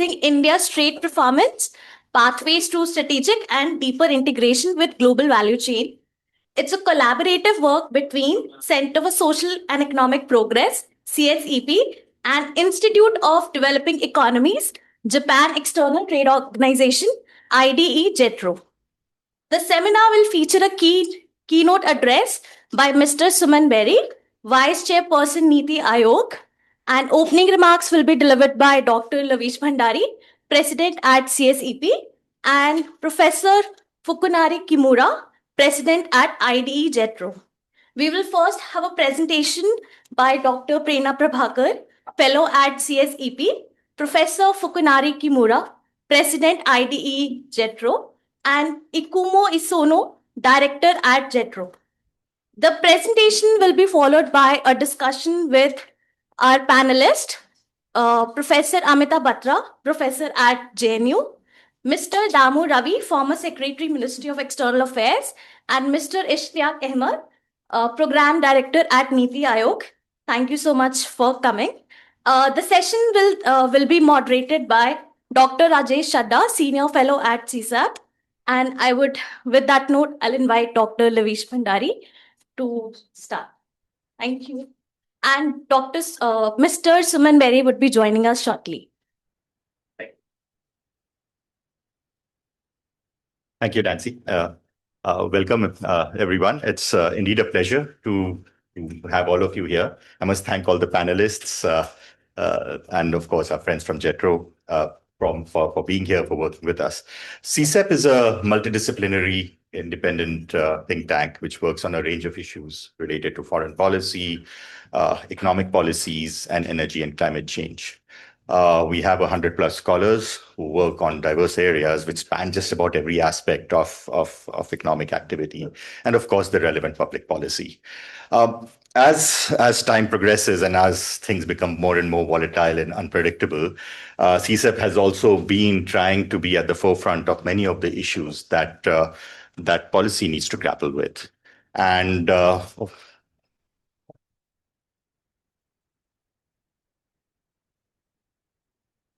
India's trade performance, pathways to strategic and deeper integration with global value chain. It's a collaborative work between Center for Social and Economic Progress, CSEP, and Institute of Developing Economies, Japan External Trade Organization, IDE JETRO. The seminar will feature a keynote address by Mr. Suman Berry, Vice Chairperson Niti Aayog, and opening remarks will be delivered by Dr. Lavish Bhandari, President at CSEP, and Professor Fukunari Kimura, President at IDE JETRO. We will first have a presentation by Dr. Prerna Prabhakar, Fellow at CSEP, Professor Fukunari Kimura, President IDE JETRO, and Ikumo Isono, Director at JETRO. The presentation will be followed by a discussion with our panelist, Professor Amita Batra, Professor at JNU, Mr. Damu Ravi, former Secretary, Ministry of External Affairs, and Mr. Ishtiaq Ahmed, Program Director at Niti Aayog. Thank you so much for coming. The session will be moderated by Dr. Rajesh Chadda, Senior Fellow at CSEP. And with that note, I'll invite Dr. Lavish Bhandari to start. Thank you. And Mr. Suman Berry would be joining us shortly. Thank you, Nancy. Welcome, everyone. It's indeed a pleasure to have all of you here. I must thank all the panelists and, of course, our friends from JETRO for being here, for working with us. CSEP is a multidisciplinary independent think tank which works on a range of issues related to foreign policy, economic policies, and energy and climate change. We have 100+ scholars who work on diverse areas which span just about every aspect of economic activity and, of course, the relevant public policy. As time progresses and as things become more and more volatile and unpredictable, CSEP has also been trying to be at the forefront of many of the issues that policy needs to grapple with. And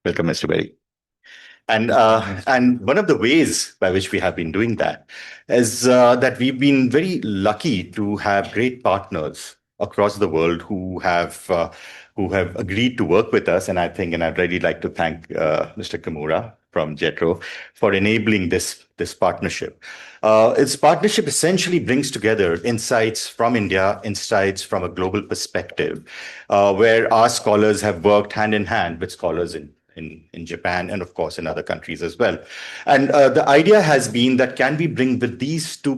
welcome, Mr. Berry. And one of the ways by which we have been doing that is that we've been very lucky to have great partners across the world who have agreed to work with us. And I'd really like to thank Mr. Kimura from JETRO for enabling this partnership. Its partnership essentially brings together insights from India, insights from a global perspective, where our scholars have worked hand in hand with scholars in Japan and, of course, in other countries as well. And the idea has been that can we bring with these two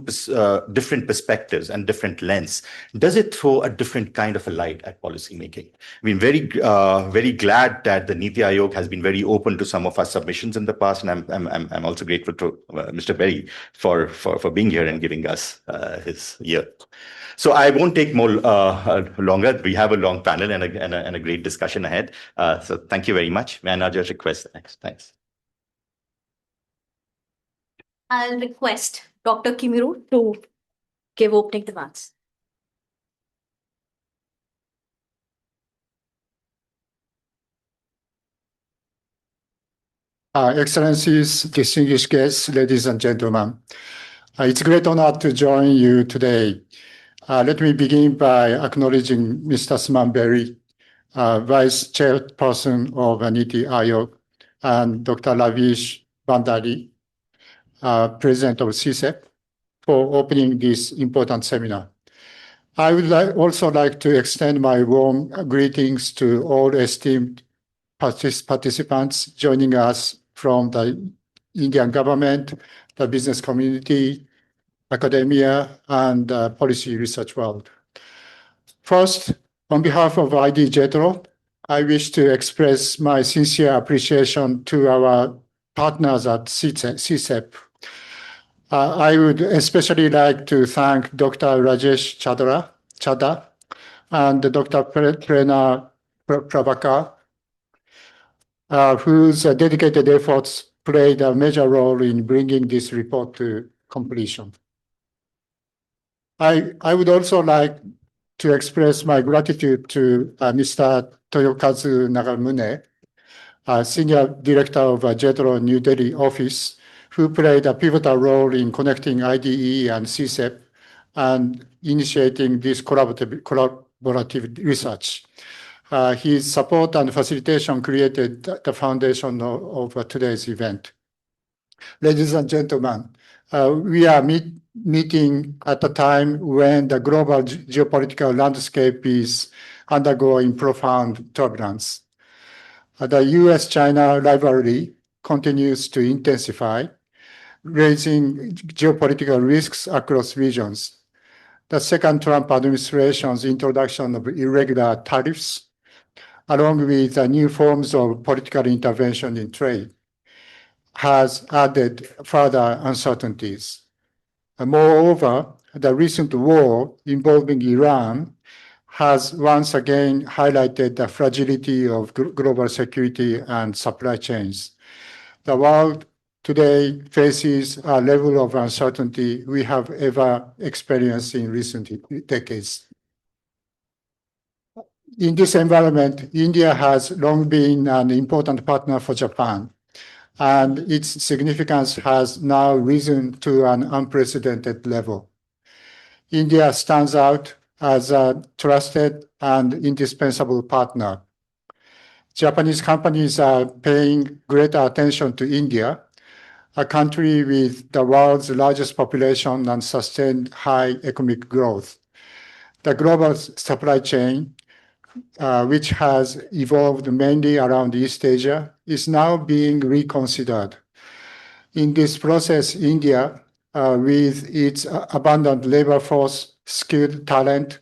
different perspectives and different lens, does it throw a different kind of a light at policymaking? I mean, very glad that the Niti Aayog has been very open to some of our submissions in the past, and I'm also grateful to Mr. Berry for being here and giving us his ear. So I won't take more longer. We have a long panel and a great discussion ahead. So thank you very much. May I now just request the next? Thanks. I'll request Dr. Kimura to give opening remarks. Excellencies, distinguished guests, ladies and gentlemen, it's a great honor to join you today. Let me begin by acknowledging Mr. Suman Berry, Vice Chairperson of Niti Aayog, and Dr. Lavish Bhandari, President of CSEP, for opening this important seminar. I would also like to extend my warm greetings to all esteemed participants joining us from the Indian government, the business community, academia, and policy research world. First, on behalf of IDE JETRO, I wish to express my sincere appreciation to our partners at CSEP. I would especially like to thank Dr. Rajesh Chadda and Dr. Prerna Prabhakar, whose dedicated efforts played a major role in bringing this report to completion. I would also like to express my gratitude to Mr. Toyokazu Nagamune, Senior Director of JETRO New Delhi office, who played a pivotal role in connecting IDE and CSEP and initiating this collaborative research. His support and facilitation created the foundation of today's event. Ladies and gentlemen, we are meeting at a time when the global geopolitical landscape is undergoing profound turbulence. The US-China rivalry continues to intensify, raising geopolitical risks across regions. The second Trump administration's introduction of irregular tariffs, along with new forms of political intervention in trade, has added further uncertainties. Moreover, the recent war involving Iran has once again highlighted the fragility of global security and supply chains. The world today faces a level of uncertainty we have ever experienced in recent decades. In this environment, India has long been an important partner for Japan, and its significance has now risen to an unprecedented level. India stands out as a trusted and indispensable partner. Japanese companies are paying greater attention to India, a country with the world's largest population and sustained high economic growth. The global supply chain, which has evolved mainly around East Asia, is now being reconsidered. In this process, India, with its abundant labor force, skilled talent,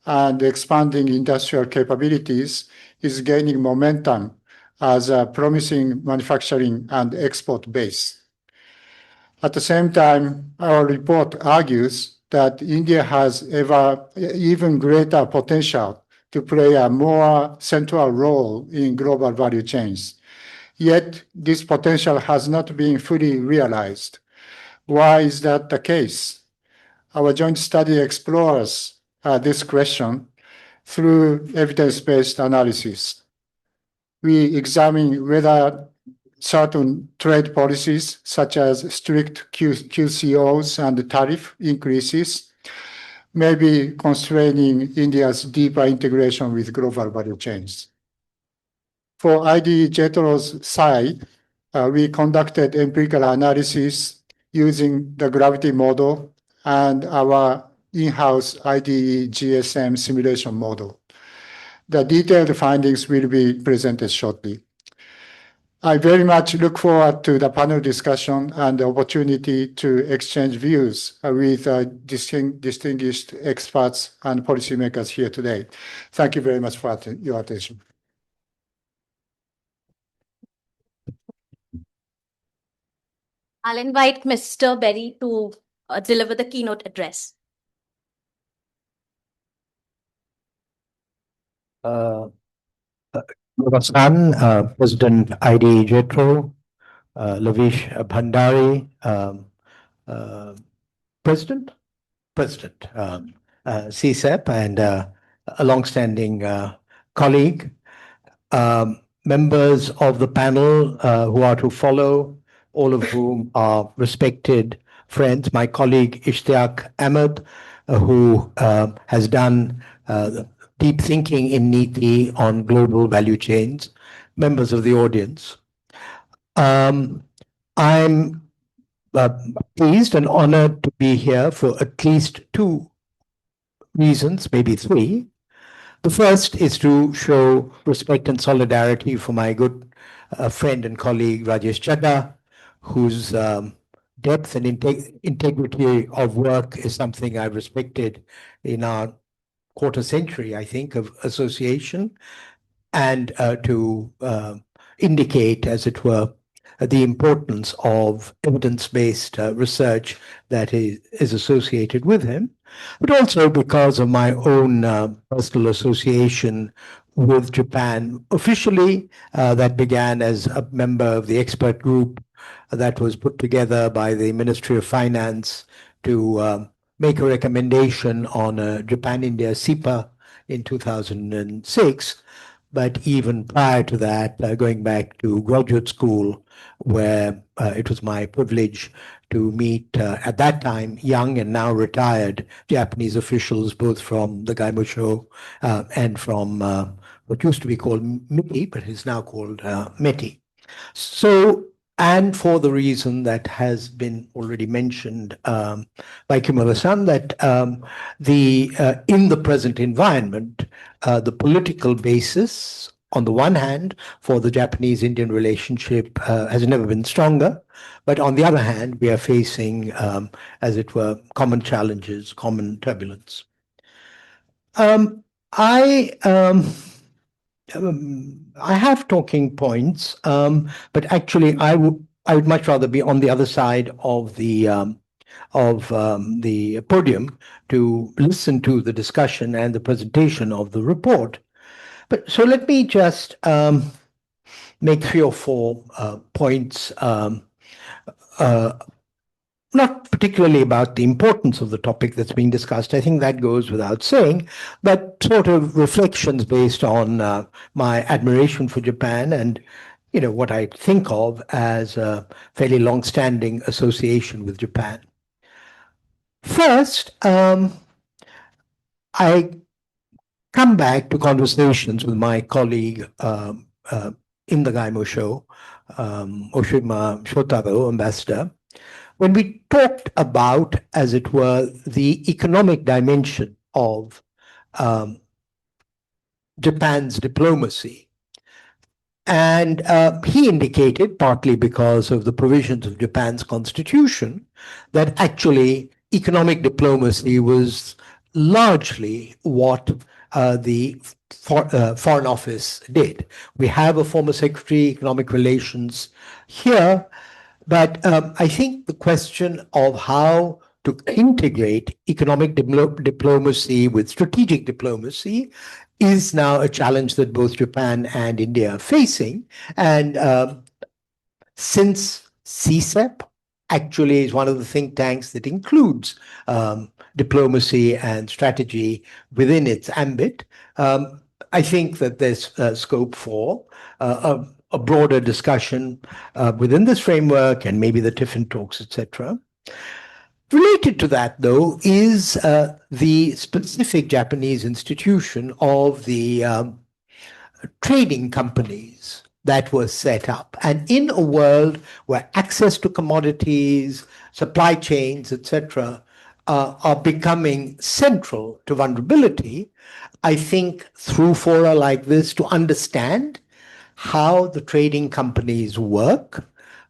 and expanding industrial capabilities, is gaining momentum as a promising manufacturing and export base. At the same time, our report argues that India has even greater potential to play a more central role in global value chains. Yet, this potential has not been fully realized. Why is that the case? Our joint study explores this question through evidence-based analysis. We examine whether certain trade policies, such as strict QCOs and tariff increases, may be constraining India's deeper integration with global value chains. For ID JETRO's side, we conducted empirical analysis using the gravity model and our in-house IDE GSM simulation model. The detailed findings will be presented shortly. I very much look forward to the panel discussion and the opportunity to exchange views with distinguished experts and policymakers here today. Thank you very much for your attention. I'll invite Mr. Berry to deliver the keynote address. President ID JETRO, Lavish Bhandari, President, CSEP, and a long-standing colleague, members of the panel who are to follow, all of whom are respected friends, my colleague Ishtiaq Ahmed, who has done deep thinking in NITI on global value chains, members of the audience. I'm pleased and honored to be here for at least two reasons, maybe three. The first is to show respect and solidarity for my good friend and colleague Rajesh Chadha, whose depth and integrity of work is something I've respected in our quarter century, I think, of association, and to indicate, as it were, the importance of evidence-based research that is associated with him, but also because of my own personal association with Japan. Officially, that began as a member of the expert group that was put together by the Ministry of Finance to make a recommendation on a Japan-India CEPA in 2006. but even prior to that, going back to graduate school, where it was my privilege to meet, at that time, young and now retired Japanese officials, both from the Gaimosho and from what used to be called MITI, but is now called METI. So, and for the reason that has been already mentioned by Kimura-san, that in the present environment, the political basis, on the one hand, for the Japanese-Indian relationship has never been stronger. But on the other hand, we are facing, as it were, common challenges, common turbulence. I have talking points, but actually, I would much rather be on the other side of the podium to listen to the discussion and the presentation of the report. But so let me just make 3 or 4 points. Not particularly about the importance of the topic that's being discussed. I think that goes without saying, but sort of reflections based on my admiration for Japan and, what I think of as a fairly long-standing association with Japan. First, I come back to conversations with my colleague in the Gaimosho, Oshima Shotaro, ambassador, when we talked about, as it were, the economic dimension of Japan's diplomacy. And he indicated, partly because of the provisions of Japan's constitution, that actually economic diplomacy was largely what the Foreign Office did. We have a former Secretary, Economic Relations here, but I think the question of how to integrate economic diplomacy with strategic diplomacy is now a challenge that both Japan and India are facing. And since CSEP actually is one of the think tanks that includes diplomacy and strategy within its ambit, I think that there's scope for a broader discussion within this framework and maybe the Tiffin talks, etc. Related to that, though, is the specific Japanese institution of the trading companies that were set up. And in a world where access to commodities, supply chains, etc., are becoming central to vulnerability, I think through fora like this, to understand how the trading companies work,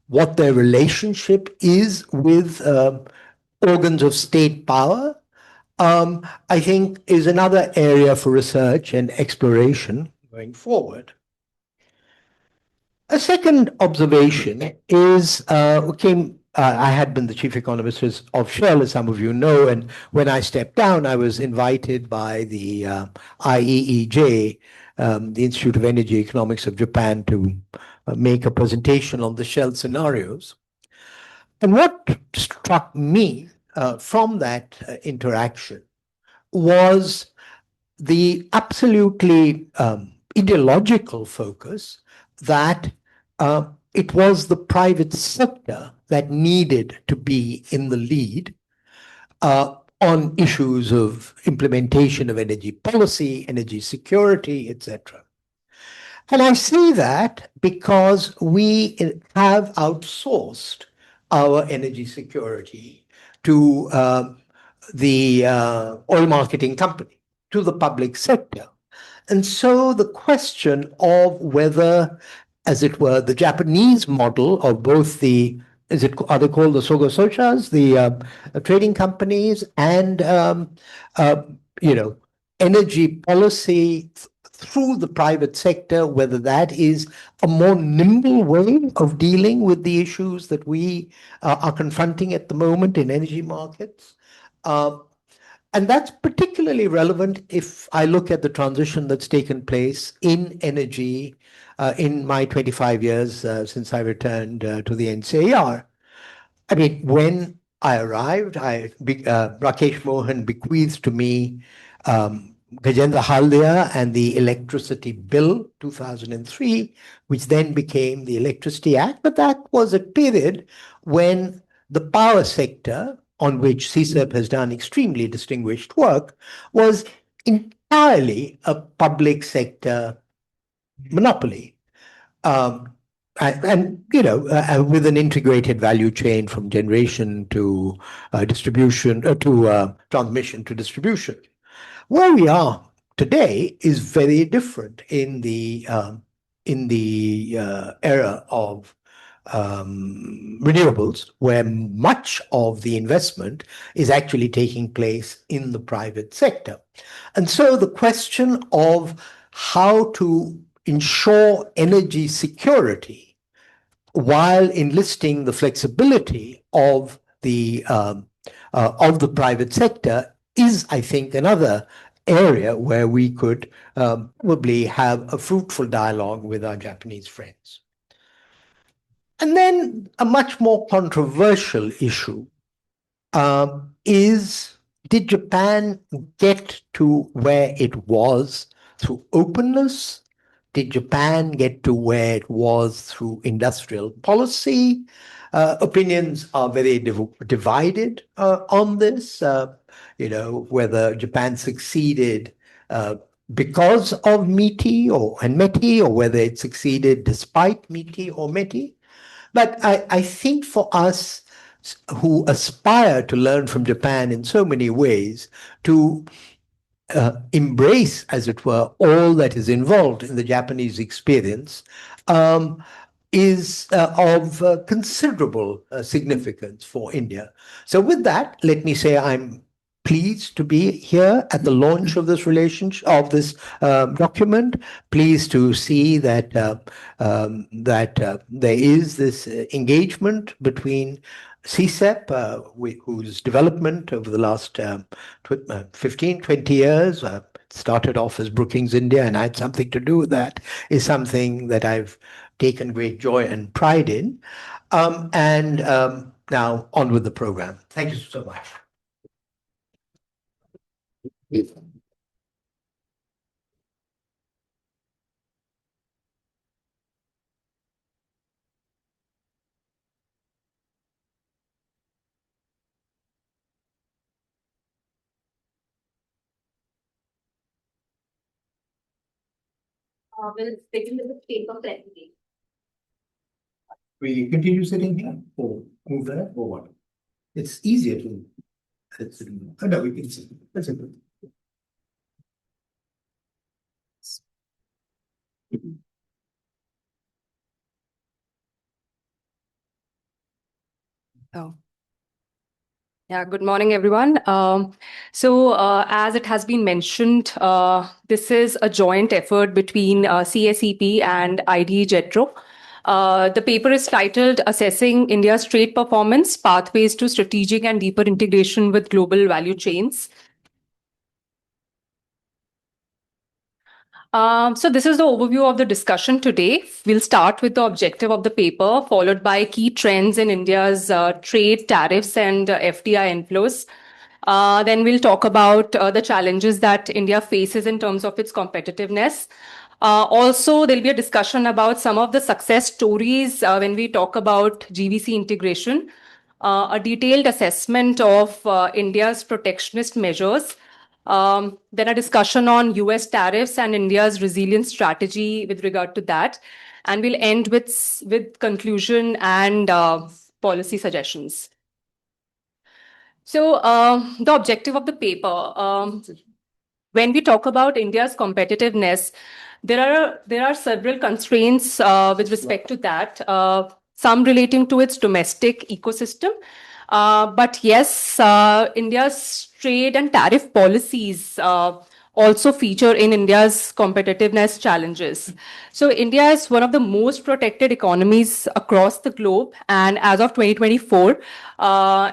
what their relationship is with organs of state power, I think is another area for research and exploration going forward. A second observation is, I had been the chief economist of Shell, as some of you know, and when I stepped down, I was invited by the IEEJ, the Institute of Energy Economics of Japan, to make a presentation on the Shell scenarios. And what struck me from that interaction was the absolutely ideological focus that it was the private sector that needed to be in the lead on issues of implementation of energy policy, energy security, etc. And I say that because we have outsourced our energy security to the oil marketing company, to the public sector. And so the question of whether, as it were, the Japanese model of both the, are they called the Sogo Sochas, the trading companies, and, energy policy through the private sector, whether that is a more nimble way of dealing with the issues that we are confronting at the moment in energy markets. And that's particularly relevant if I look at the transition that's taken place in energy in my 25 years since I returned to the NCAR. I mean, when I arrived, Rakesh Mohan bequeathed to me Gajendra Haldia and the Electricity Bill 2003, which then became the Electricity Act. But that was a period when the power sector, on which CSEP has done extremely distinguished work, was entirely a public sector monopoly. With an integrated value chain from generation to distribution, to transmission to distribution. Where we are today is very different in the era of renewables, where much of the investment is actually taking place in the private sector. And so the question of how to ensure energy security while enlisting the flexibility of the private sector is, I think, another area where we could probably have a fruitful dialogue with our Japanese friends. And then a much more controversial issue is, did Japan get to where it was through openness? Did Japan get to where it was through industrial policy? Opinions are very divided on this. Whether Japan succeeded because of METI and METI, or whether it succeeded despite METI or METI. But I think for us who aspire to learn from Japan in so many ways, to embrace, as it were, all that is involved in the Japanese experience, is of considerable significance for India. So with that, let me say I'm pleased to be here at the launch of this document. Pleased to see that there is this engagement between CSEP, whose development over the last 15, 20 years, started off as Brookings India, and I had something to do with that, is something that I've taken great joy and pride in. Now on with the program. Thank you so much. We'll begin with the paper presentation. We continue sitting here or move there or what? It's easier to sit. Oh, no, we can sit. That's it. Oh. Yeah, good morning, everyone. As it has been mentioned, this is a joint effort between CSEP and IDE JETRO. The paper is titled Assessing India's Trade Performance, Pathways to Strategic and Deeper Integration with Global Value Chains. So this is the overview of the discussion today. We'll start with the objective of the paper, followed by key trends in India's trade, tariffs, and FDI inflows. Then we'll talk about the challenges that India faces in terms of its competitiveness. Also, there'll be a discussion about some of the success stories when we talk about GVC integration, a detailed assessment of India's protectionist measures, then a discussion on US tariffs and India's resilience strategy with regard to that. And we'll end with conclusion and policy suggestions. So the objective of the paper, when we talk about India's competitiveness, there are several constraints with respect to that, some relating to its domestic ecosystem. But yes, India's trade and tariff policies also feature in India's competitiveness challenges. So India is one of the most protected economies across the globe. And as of 2024,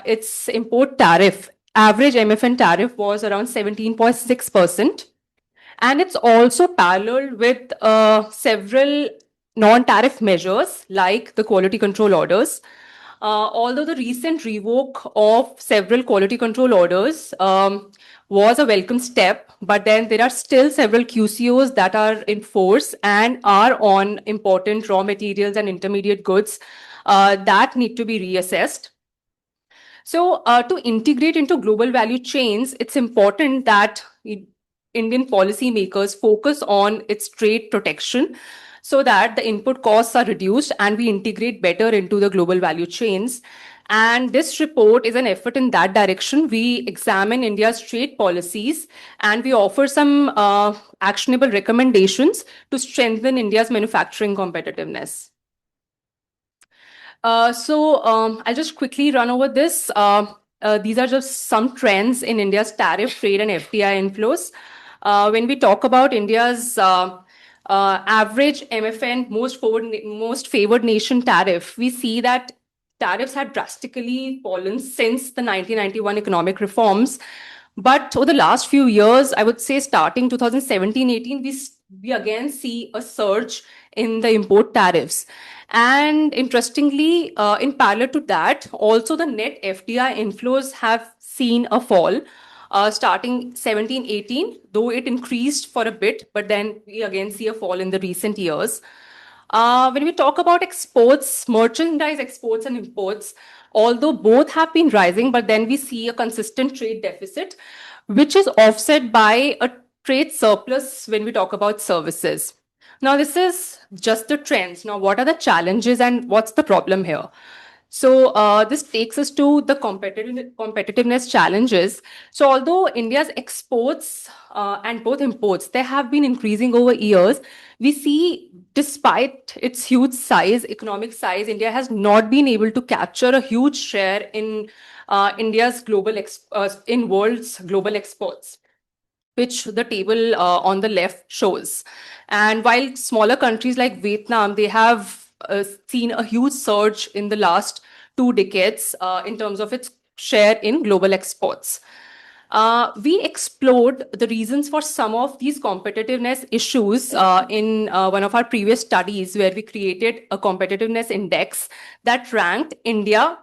its import tariff, average MFN tariff was around 17.6%. And it's also paralleled with several non-tariff measures like the quality control orders. Although the recent revoke of several quality control orders was a welcome step, but then there are still several QCOs that are in force and are on important raw materials and intermediate goods that need to be reassessed. So, to integrate into global value chains, it's important that Indian policymakers focus on its trade protection so that the input costs are reduced and we integrate better into the global value chains. And this report is an effort in that direction. We examine India's trade policies and we offer some actionable recommendations to strengthen India's manufacturing competitiveness. I'll just quickly run over this. These are just some trends in India's tariff, trade, and FDI inflows. When we talk about India's average MFN, most favored nation tariff, we see that tariffs had drastically fallen since the 1991 economic reforms. But over the last few years, I would say starting 2017-18, we again see a surge in the import tariffs. And interestingly, in parallel to that, also the net FDI inflows have seen a fall. Starting 17-18, though it increased for a bit, but then we again see a fall in the recent years. When we talk about exports, merchandise exports and imports, although both have been rising, but then we see a consistent trade deficit, which is offset by a trade surplus when we talk about services. Now, this is just the trends. Now, what are the challenges and what's the problem here? So this takes us to the competitiveness challenges. So although India's exports and both imports, they have been increasing over years, we see despite its huge size, economic size, India has not been able to capture a huge share in India's in world's global exports, which the table on the left shows. And while smaller countries like Vietnam, they have seen a huge surge in the last 2 decades in terms of its share in global exports. We explored the reasons for some of these competitiveness issues in one of our previous studies where we created a competitiveness index that ranked India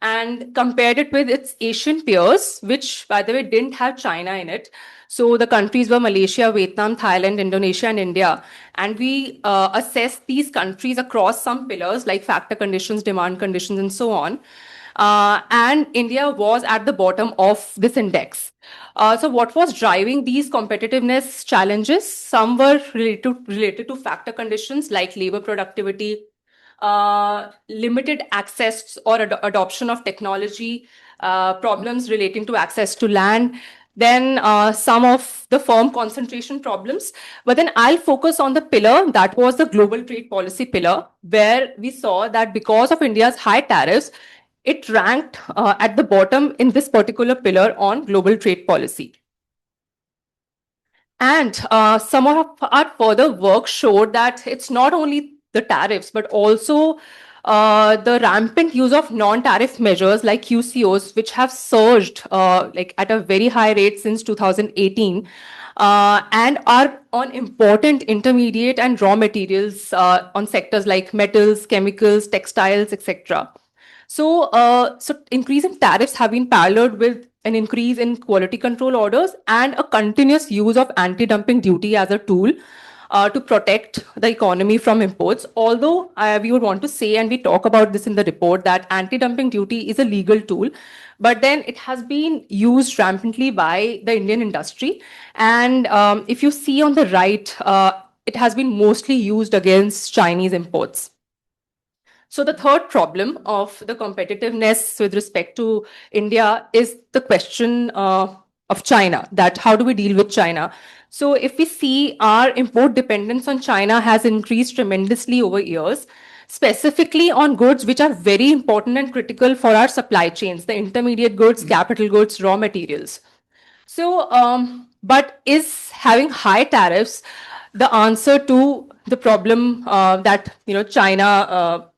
and compared it with its Asian peers, which, by the way, didn't have China in it. So the countries were Malaysia, Vietnam, Thailand, Indonesia, and India. And we assessed these countries across some pillars like factor conditions, demand conditions, and so on. And India was at the bottom of this index. So what was driving these competitiveness challenges? Some were related to factor conditions like labor productivity, limited access or adoption of technology, problems relating to access to land, then some of the firm concentration problems. But then I'll focus on the pillar that was the global trade policy pillar, where we saw that because of India's high tariffs, it ranked at the bottom in this particular pillar on global trade policy. And some of our further work showed that it's not only the tariffs, but also the rampant use of non-tariff measures like QCOs, which have surged like at a very high rate since 2018, and are on important intermediate and raw materials on sectors like metals, chemicals, textiles, etc. So, increase in tariffs have been paralleled with an increase in quality control orders and a continuous use of anti-dumping duty as a tool to protect the economy from imports. Although we would want to say, and we talk about this in the report, that anti-dumping duty is a legal tool, but then it has been used rampantly by the Indian industry. And if you see on the right, it has been mostly used against Chinese imports. So the third problem of the competitiveness with respect to India is the question of China, that how do we deal with China? So if we see our import dependence on China has increased tremendously over years, specifically on goods which are very important and critical for our supply chains, the intermediate goods, capital goods, raw materials. So, but is having high tariffs the answer to the problem that China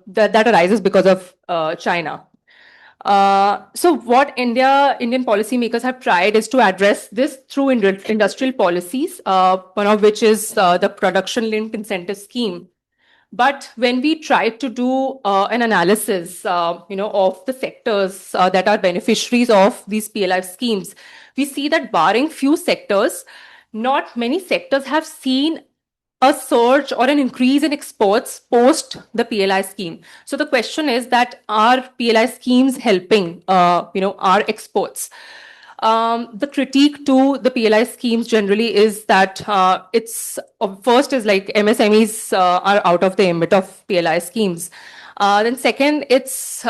that arises because of China? So what Indian policymakers have tried is to address this through industrial policies, one of which is the production-linked incentive scheme, But when we tried to do an analysis, of the sectors that are beneficiaries of these PLI schemes, we see that barring few sectors, not many sectors have seen a surge or an increase in exports post the PLI scheme. So the question is that are PLI schemes helping, our exports? The critique to the PLI schemes generally is that it's first is like MSMEs are out of the ambit of PLI schemes. Then second, it's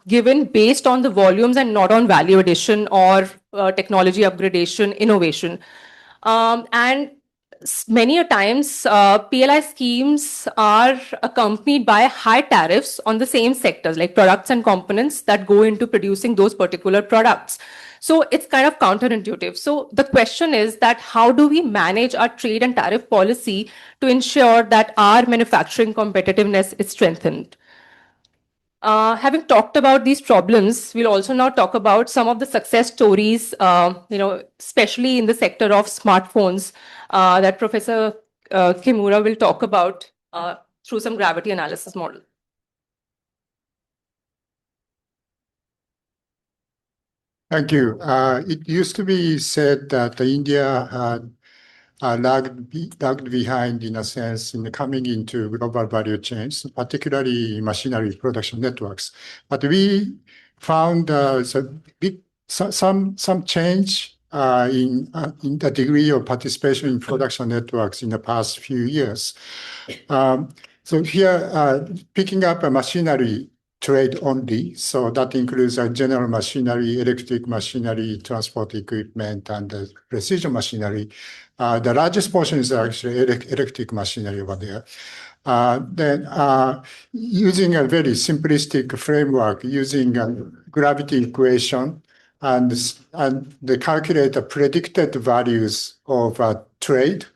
given based on the volumes and not on value addition or technology upgradation, innovation. And many a times, PLI schemes are accompanied by high tariffs on the same sectors, like products and components that go into producing those particular products. So it's kind of counterintuitive. So the question is that how do we manage our trade and tariff policy to ensure that our manufacturing competitiveness is strengthened? Having talked about these problems, we'll also now talk about some of the success stories, especially in the sector of smartphones, that Professor Kimura will talk about through some gravity analysis model. Thank you. It used to be said that India had lagged behind in a sense in coming into global value chains, particularly machinery production networks. But we found some change in the degree of participation in production networks in the past few years. So here, picking up a machinery trade only, so that includes general machinery, electric machinery, transport equipment, and precision machinery. The largest portion is actually electric machinery over there. Then using a very simplistic framework, using a gravity equation, and they calculate the predicted values of trade,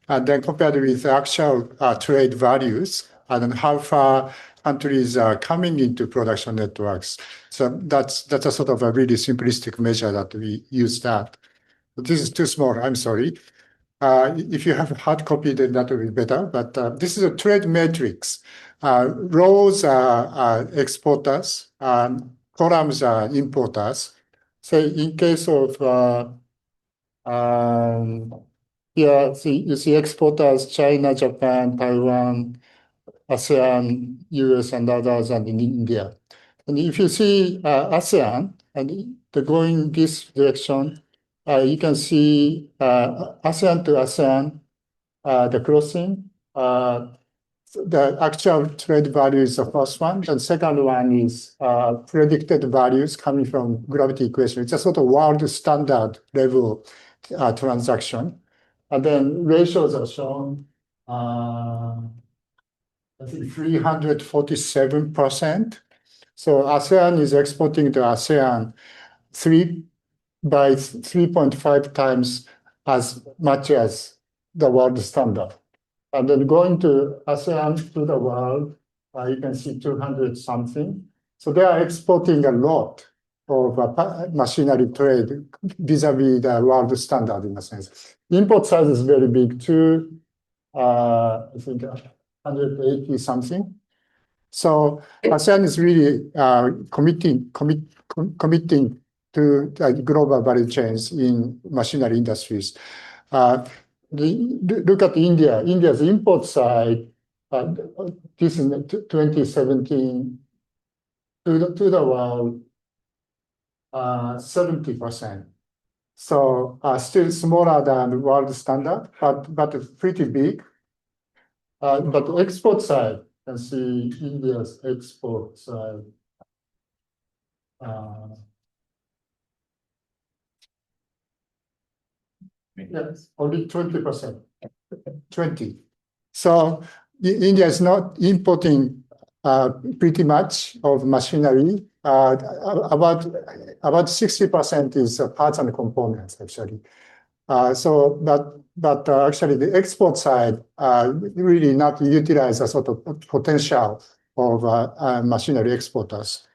and then compared with actual trade values, and then how far countries are coming into production networks. So that's a sort of a really simplistic measure that we use that. But this is too small, I'm sorry. If you have a hard copy, then that will be better. But this is a trade matrix. Rows are exporters, columns are importers. So in case of here, you see exporters, China, Japan, Taiwan, ASEAN, US, and others, and in India. And if you see ASEAN, and they're going this direction, you can see ASEAN to ASEAN, the crossing. The actual trade value is the first one. And second one is predicted values coming from gravity equation. It's a sort of world standard level transaction. And then ratios are shown. I think 347%. So ASEAN is exporting to ASEAN 3.5 times as much as the world standard. And then going to ASEAN to the world, you can see 200 something. So they are exporting a lot of machinery trade vis-a-vis the world standard in a sense. Import size is very big too. I think 180 something. So ASEAN is really committing to global value chains in machinery industries. Look at India. India's import side, this is 2017 to the world, 70%. So still smaller than the world standard, but pretty big. But the export side, you can see India's export side. Yes, only 20%. 20. So India is not importing pretty much of machinery. About 60% is parts and components, actually. But actually the export side really not utilize a sort of potential of machinery exporters.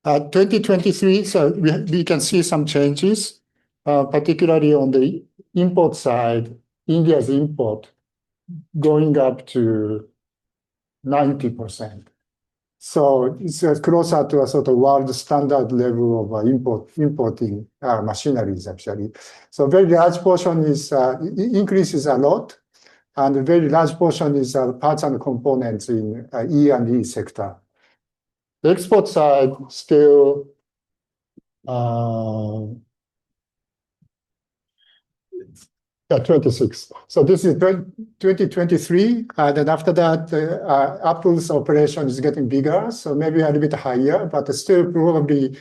2023, so we can see some changes, particularly on the import side. India's import going up to 90%. So it's closer to a sort of world standard level of importing machineries, actually. So very large portion is increases a lot, and a very large portion is parts and components in E&E sector. The export side still yeah, 26. So this is 2023, and then after that, Apple's operation is getting bigger, so maybe a little bit higher, but still probably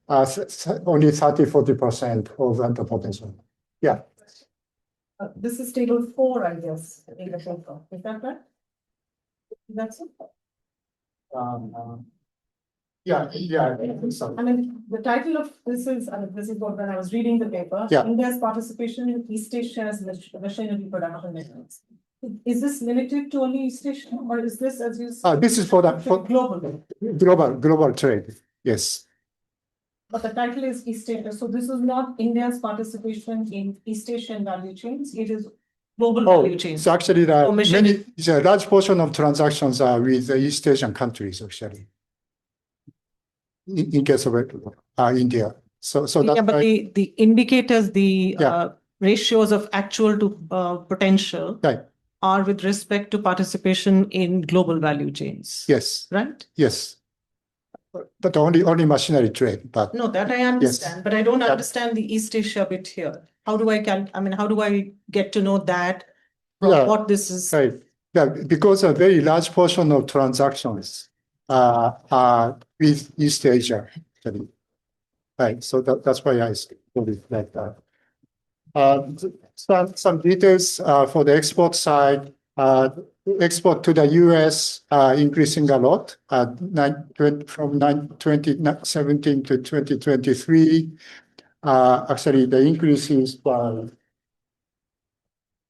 only 30-40% of the potential. Yeah. This is table 4, I guess, in the paper. Is that right? That's it. Yeah, I think so. I mean, the title of this is what when I was reading the paper, Yeah. India's participation in East Asia's machinery production networks. Is this limited to only East Asia, or is this, as you said, This is for global trade. Yes. But the title is East Asia, so this is not India's participation in East Asian value chains. It is global value chains. So actually, a large portion of transactions are with the East Asian countries, actually. In case of India. So yeah, but the indicators, ratios of actual to potential are with respect to participation in global value chains. Yes. Right? Yes. But only machinery trade. But no, that I understand, but I don't understand the East Asia bit here. How do I how do I get to know that what this is? Right. Yeah, because a very large portion of transactions are with East Asia, actually. Right. So that's why I put it like that. Some details for the export side. Export to the US increasing a lot from 2017 to 2023. Actually, the increase is by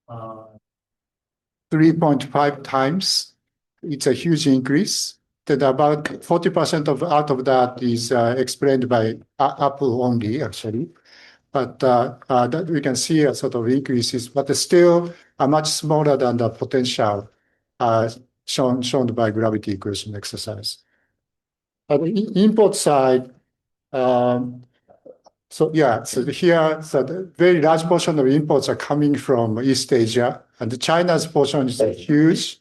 3.5 times. It's a huge increase. That about 40% out of that is explained by Apple only, actually. But that we can see a sort of increases, but still much smaller than the potential shown by gravity equation exercise. At the import side, so here, the very large portion of imports are coming from East Asia, and China's portion is huge.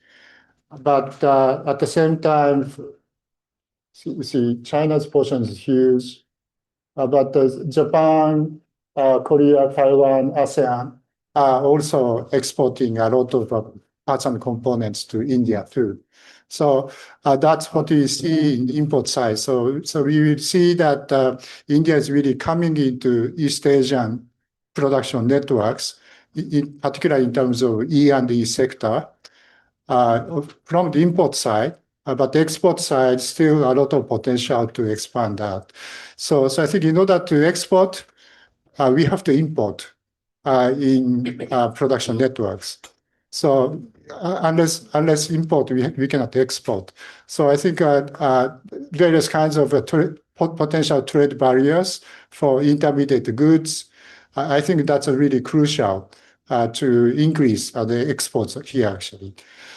But at the same time, see, China's portion is huge. But Japan, Korea, Taiwan, ASEAN are also exporting a lot of parts and components to India too. So that's what we see in the import side. So we will see that India is really coming into East Asian production networks, in particular in terms of E&E sector, from the import side. But the export side, still a lot of potential to expand that. So I think in order to export, we have to import in production networks. So unless import, we cannot export. So I think various kinds of potential trade barriers for intermediate goods. I think that's really crucial to increase the exports here, actually.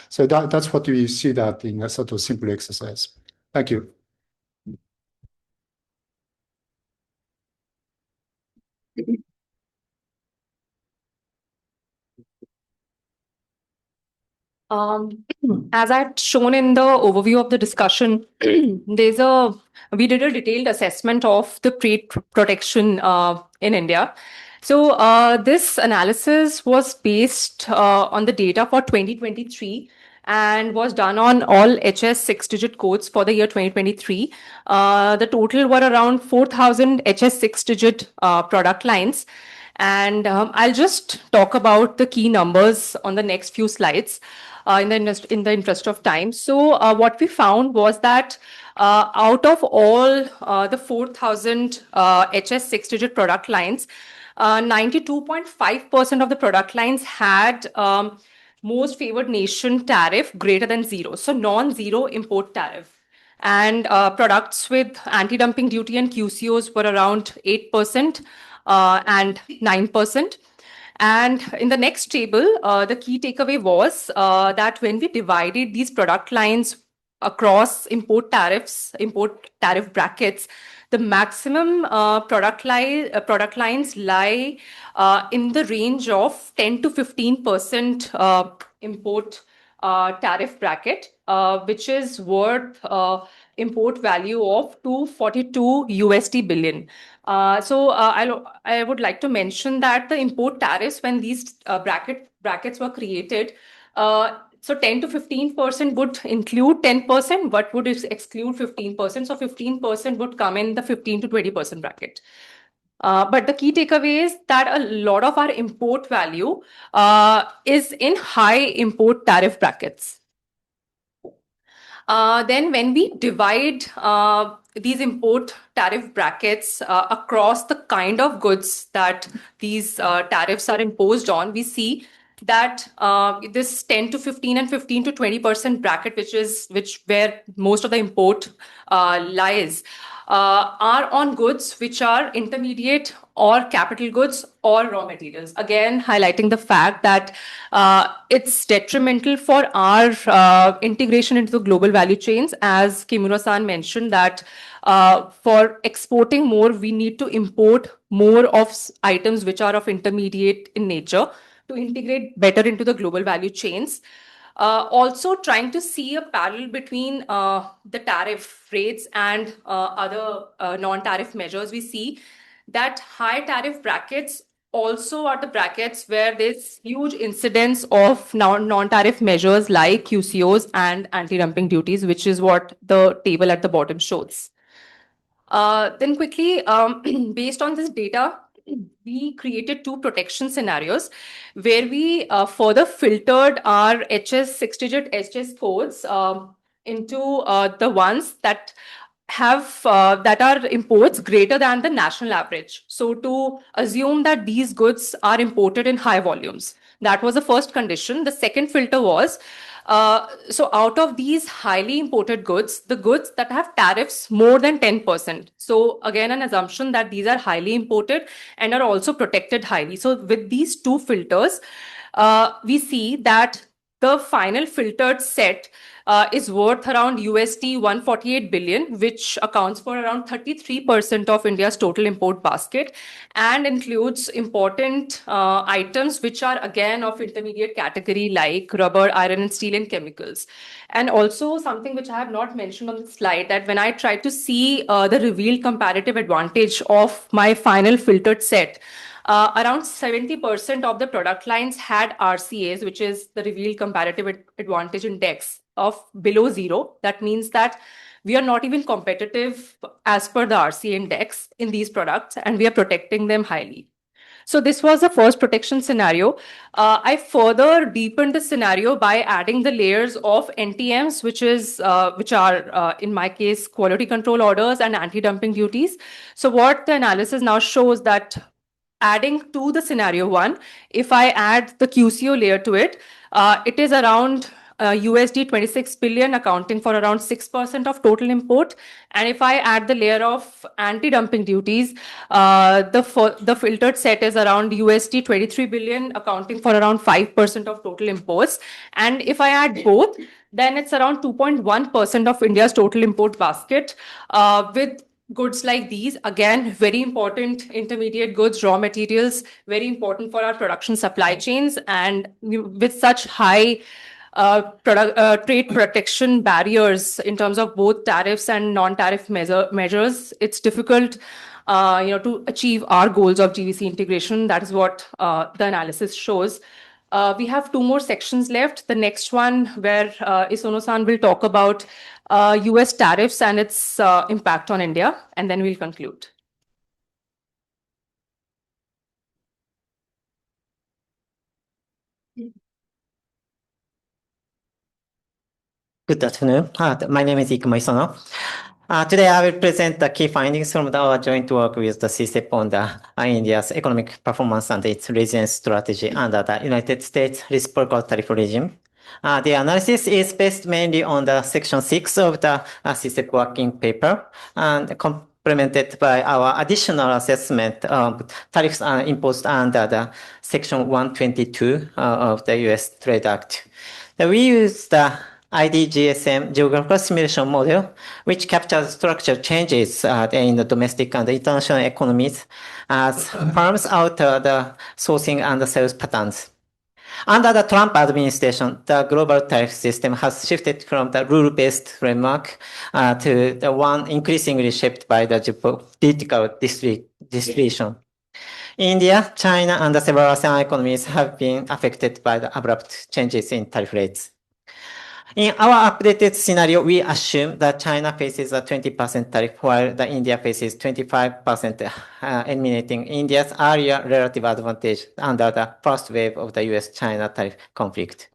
So that's what we see that in a sort of simple exercise. Thank you. As I've shown in the overview of the discussion, we did a detailed assessment of the trade protection in India. So this analysis was based on the data for 2023 and was done on all HS 6-digit codes for the year 2023. The total were around 4,000 HS 6-digit product lines. And I'll just talk about the key numbers on the next few slides in the interest of time. So what we found was that out of all the 4,000 HS 6-digit product lines, 92.5% of the product lines had most favored nation tariff greater than 0, so non-zero import tariff. And products with anti-dumping duty and QCOs were around 8% and 9%. And in the next table, the key takeaway was that when we divided these product lines across import tariff brackets, the maximum product lines lie in the range of 10 to 15% import tariff bracket, which is worth import value of 242 USD billion. I would like to mention that the import tariffs, when these brackets were created, so 10 to 15% would include 10%, but would exclude 15%. So 15% would come in the 15 to 20% bracket. But the key takeaway is that a lot of our import value is in high import tariff brackets. Then when we divide these import tariff brackets across the kind of goods that these tariffs are imposed on, we see that this 10 to 15 and 15 to 20% bracket, which where most of the import lies, are on goods which are intermediate or capital goods or raw materials. Again, highlighting the fact that it's detrimental for our integration into the global value chains. As Kimura-san mentioned, that for exporting more, we need to import more of items which are of intermediate in nature to integrate better into the global value chains. Also trying to see a parallel between the tariff rates and other non-tariff measures, we see that high tariff brackets also are the brackets where there's huge incidence of non-tariff measures like QCOs and anti-dumping duties, which is what the table at the bottom shows. Then quickly, based on this data, we created two protection scenarios where we further filtered our HS 6-digit HS codes into the ones that have that are imports greater than the national average. So to assume that these goods are imported in high volumes, that was the first condition. The second filter was so out of these highly imported goods, the goods that have tariffs more than 10%. So again, an assumption that these are highly imported and are also protected highly. So with these two filters, we see that the final filtered set is worth around USD 148 billion, which accounts for around 33% of India's total import basket and includes important items which are again of intermediate category like rubber, iron and steel and chemicals. And also something which I have not mentioned on the slide, that when I tried to see the revealed comparative advantage of my final filtered set, around 70% of the product lines had RCAs, which is the revealed comparative advantage index of below zero. That means that we are not even competitive as per the RCA index in these products, and we are protecting them highly. So this was the first protection scenario. I further deepened the scenario by adding the layers of NTMs, which are in my case quality control orders and anti-dumping duties. So what the analysis now shows that adding to the scenario one, if I add the QCO layer to it, it is around USD 26 billion, accounting for around 6% of total import. And if I add the layer of anti-dumping duties, the filtered set is around USD 23 billion, accounting for around 5% of total imports. And if I add both, then it's around 2.1% of India's total import basket, with goods like these, again, very important intermediate goods, raw materials, very important for our production supply chains. And with such high trade protection barriers in terms of both tariffs and non-tariff measures, it's difficult to achieve our goals of GVC integration. That is what the analysis shows. We have two more sections left. The next one, where Isono-san will talk about US tariffs and its impact on India, and then we'll conclude. Good afternoon. My name is Ikumo Isono. Today I will present the key findings from our joint work with the CSEP on the India's economic performance and its resilience strategy under the United States reciprocal tariff regime. The analysis is based mainly on the section 6 of the CSEP working paper and implemented by our additional assessment of tariffs imposed under the Section 122 of the US Trade Act. We use the IDGSM geographical simulation model, which captures structural changes in the domestic and international economies as firms alter the sourcing and sales patterns. Under the Trump administration, the global tariff system has shifted from the rule-based framework to the one increasingly shaped by the geopolitical distribution. India, China, and several ASEAN economies have been affected by the abrupt changes in tariff rates. In our updated scenario, we assume that China faces a 20% tariff while the India faces 25%, eliminating India's earlier relative advantage under the first wave of the US-China tariff conflict.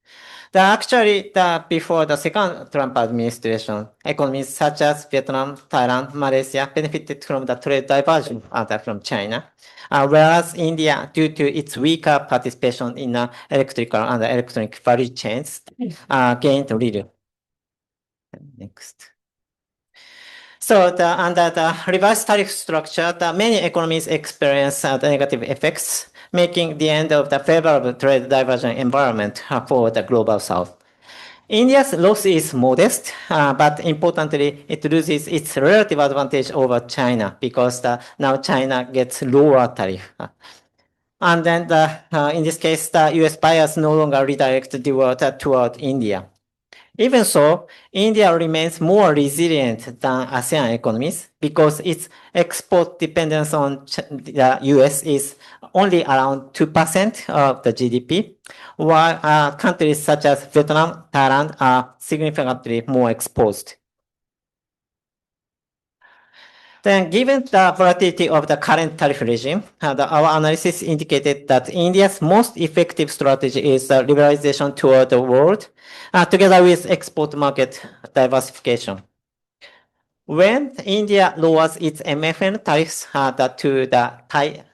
Before the second Trump administration, economies such as Vietnam, Thailand, Malaysia benefited from the trade diversion from China, whereas India, due to its weaker participation in electrical and electronic value chains, gained little. Next. So under the reverse tariff structure, many economies experience the negative effects, making the end of the favorable trade diversion environment for the global south. India's loss is modest, but importantly, it loses its relative advantage over China because now China gets lower tariff. And then in this case, the US buyers no longer redirect toward India. Even so, India remains more resilient than ASEAN economies because its export dependence on the US is only around 2% of the GDP, while countries such as Vietnam, Thailand are significantly more exposed. Then, given the volatility of the current tariff regime, our analysis indicated that India's most effective strategy is liberalization toward the world, together with export market diversification. When India lowers its MFN tariffs to the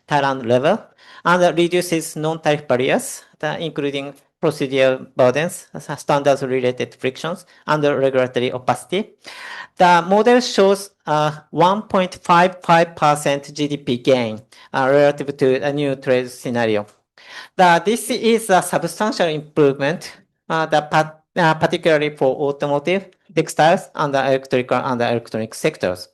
Thailand level and reduces non-tariff barriers, including procedural burdens, standards-related frictions, and regulatory opacity, the model shows a 1.55% GDP gain relative to a new trade scenario. This is a substantial improvement, particularly for automotive, textiles, and electrical and electronic sectors.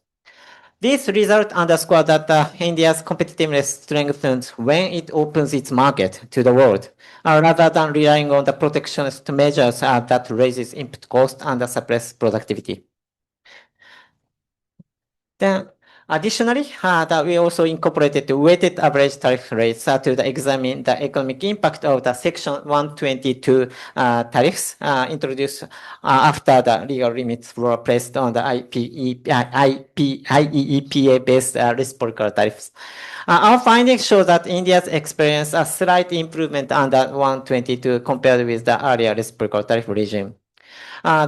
This result underscores that India's competitiveness strengthens when it opens its market to the world, rather than relying on the protectionist measures that raises input cost and suppress productivity. Then, additionally, we also incorporated the weighted average tariff rates to examine the economic impact of the Section 122 tariffs introduced after the legal limits were placed on the IEEPA-based reciprocal tariffs. Our findings show that India's experienced a slight improvement under 122 compared with the earlier reciprocal tariff regime.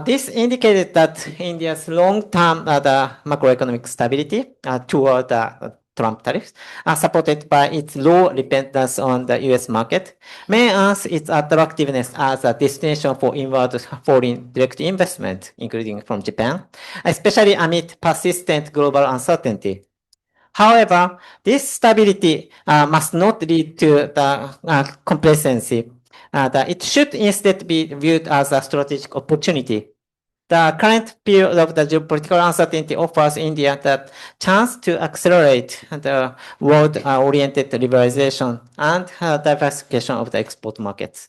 This indicated that India's long-term macroeconomic stability toward the Trump tariffs, supported by its low dependence on the US market, may enhance its attractiveness as a destination for inward foreign direct investment, including from Japan, especially amid persistent global uncertainty. However, this stability must not lead to the complacency. It should instead be viewed as a strategic opportunity. The current period of the geopolitical uncertainty offers India the chance to accelerate the world-oriented liberalization and diversification of the export markets.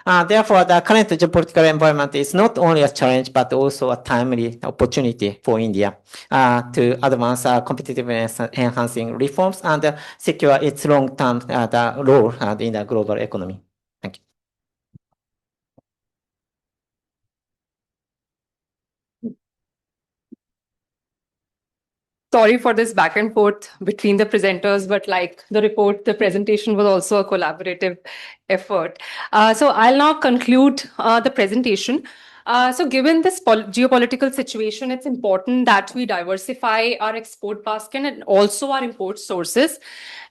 Therefore, the current geopolitical environment is not only a challenge, but also a timely opportunity for India to advance competitiveness-enhancing reforms and secure its long-term role in the global economy. Thank you. Sorry for this back and forth between the presenters, but like the report, the presentation was also a collaborative effort. So I'll now conclude the presentation. So given this geopolitical situation, it's important that we diversify our export basket and also our import sources.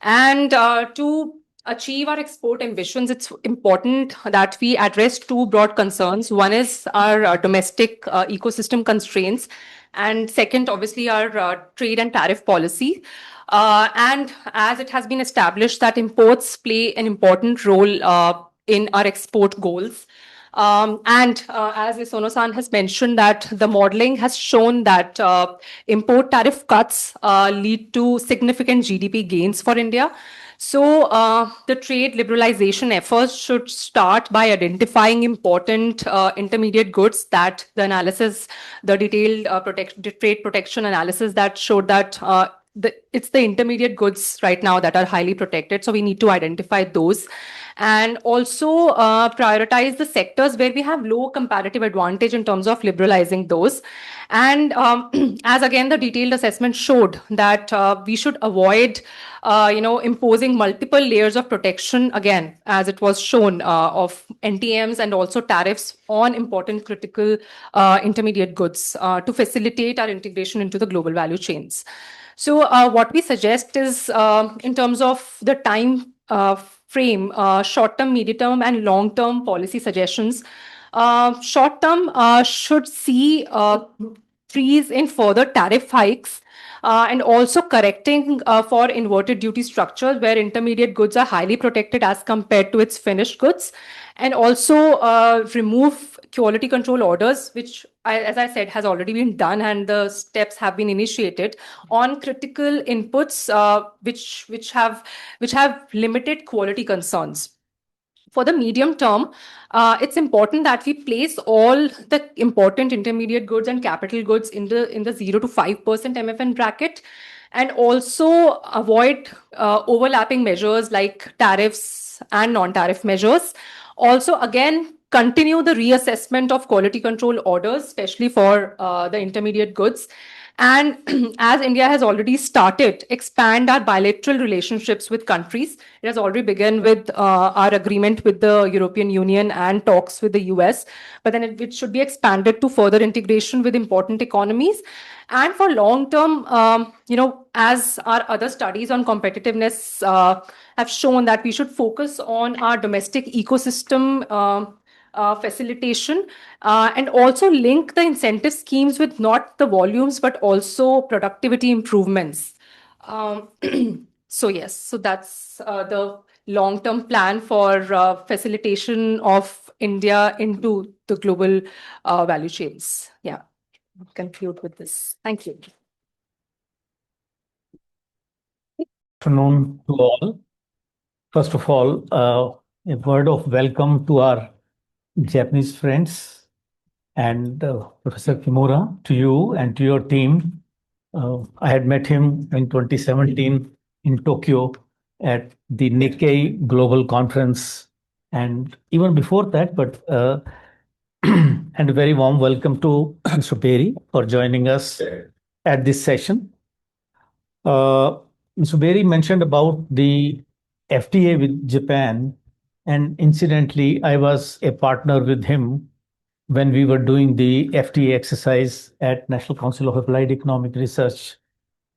And to achieve our export ambitions, it's important that we address two broad concerns. One is our domestic ecosystem constraints And second, obviously, our trade and tariff policy. And as it has been established that imports play an important role in our export goals. And as Isono-san has mentioned, that the modeling has shown that import tariff cuts lead to significant GDP gains for India. So the trade liberalization efforts should start by identifying important intermediate goods that the detailed trade protection analysis that showed that it's the intermediate goods right now that are highly protected. So we need to identify those and also prioritize the sectors where we have low comparative advantage in terms of liberalizing those. And as again, the detailed assessment showed that we should avoid imposing multiple layers of protection, again, as it was shown, of NTMs and also tariffs on important critical intermediate goods to facilitate our integration into the global value chains. So what we suggest is in terms of the time frame, short-term, medium-term, and long-term policy suggestions. Short-term should see freeze in further tariff hikes and also correcting for inverted duty structures where intermediate goods are highly protected as compared to its finished goods, and also remove quality control orders, which, as I said, has already been done and the steps have been initiated on critical inputs which have limited quality concerns. For the medium term, it's important that we place all the important intermediate goods and capital goods in the 0 to 5% MFN bracket, and also avoid overlapping measures like tariffs and non-tariff measures. Also, again, continue the reassessment of quality control orders, especially for the intermediate goods. And as India has already started, expand our bilateral relationships with countries. It has already begun with our agreement with the European Union and talks with the US, but then it should be expanded to further integration with important economies. And for long term, as our other studies on competitiveness have shown, that we should focus on our domestic ecosystem facilitation and also link the incentive schemes with not the volumes but also productivity improvements. So yes, so that's the long-term plan for facilitation of India into the global value chains. Yeah, I'll conclude with this. Thank you. Good afternoon to all. First of all, a word of welcome to our Japanese friends and Professor Kimura, to you and to your team. I had met him in 2017 in Tokyo at the Nikkei Global Conference, and even before that, but and a very warm welcome to Mr. Berry for joining us at this session. Mr. Berry mentioned about the FTA with Japan, and incidentally, I was a partner with him when we were doing the FTA exercise at National Council of Applied Economic Research.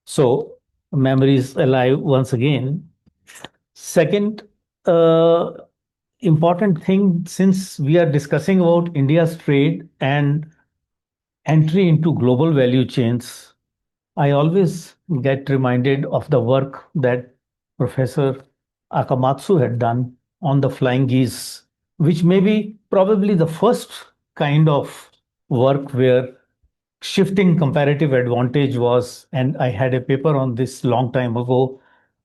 So memory is alive once again. Second, important thing, since we are discussing about India's trade and entry into global value chains, I always get reminded of the work that Professor Akamatsu had done on the flying geese, which may be probably the first kind of work where shifting comparative advantage was, and I had a paper on this long time ago,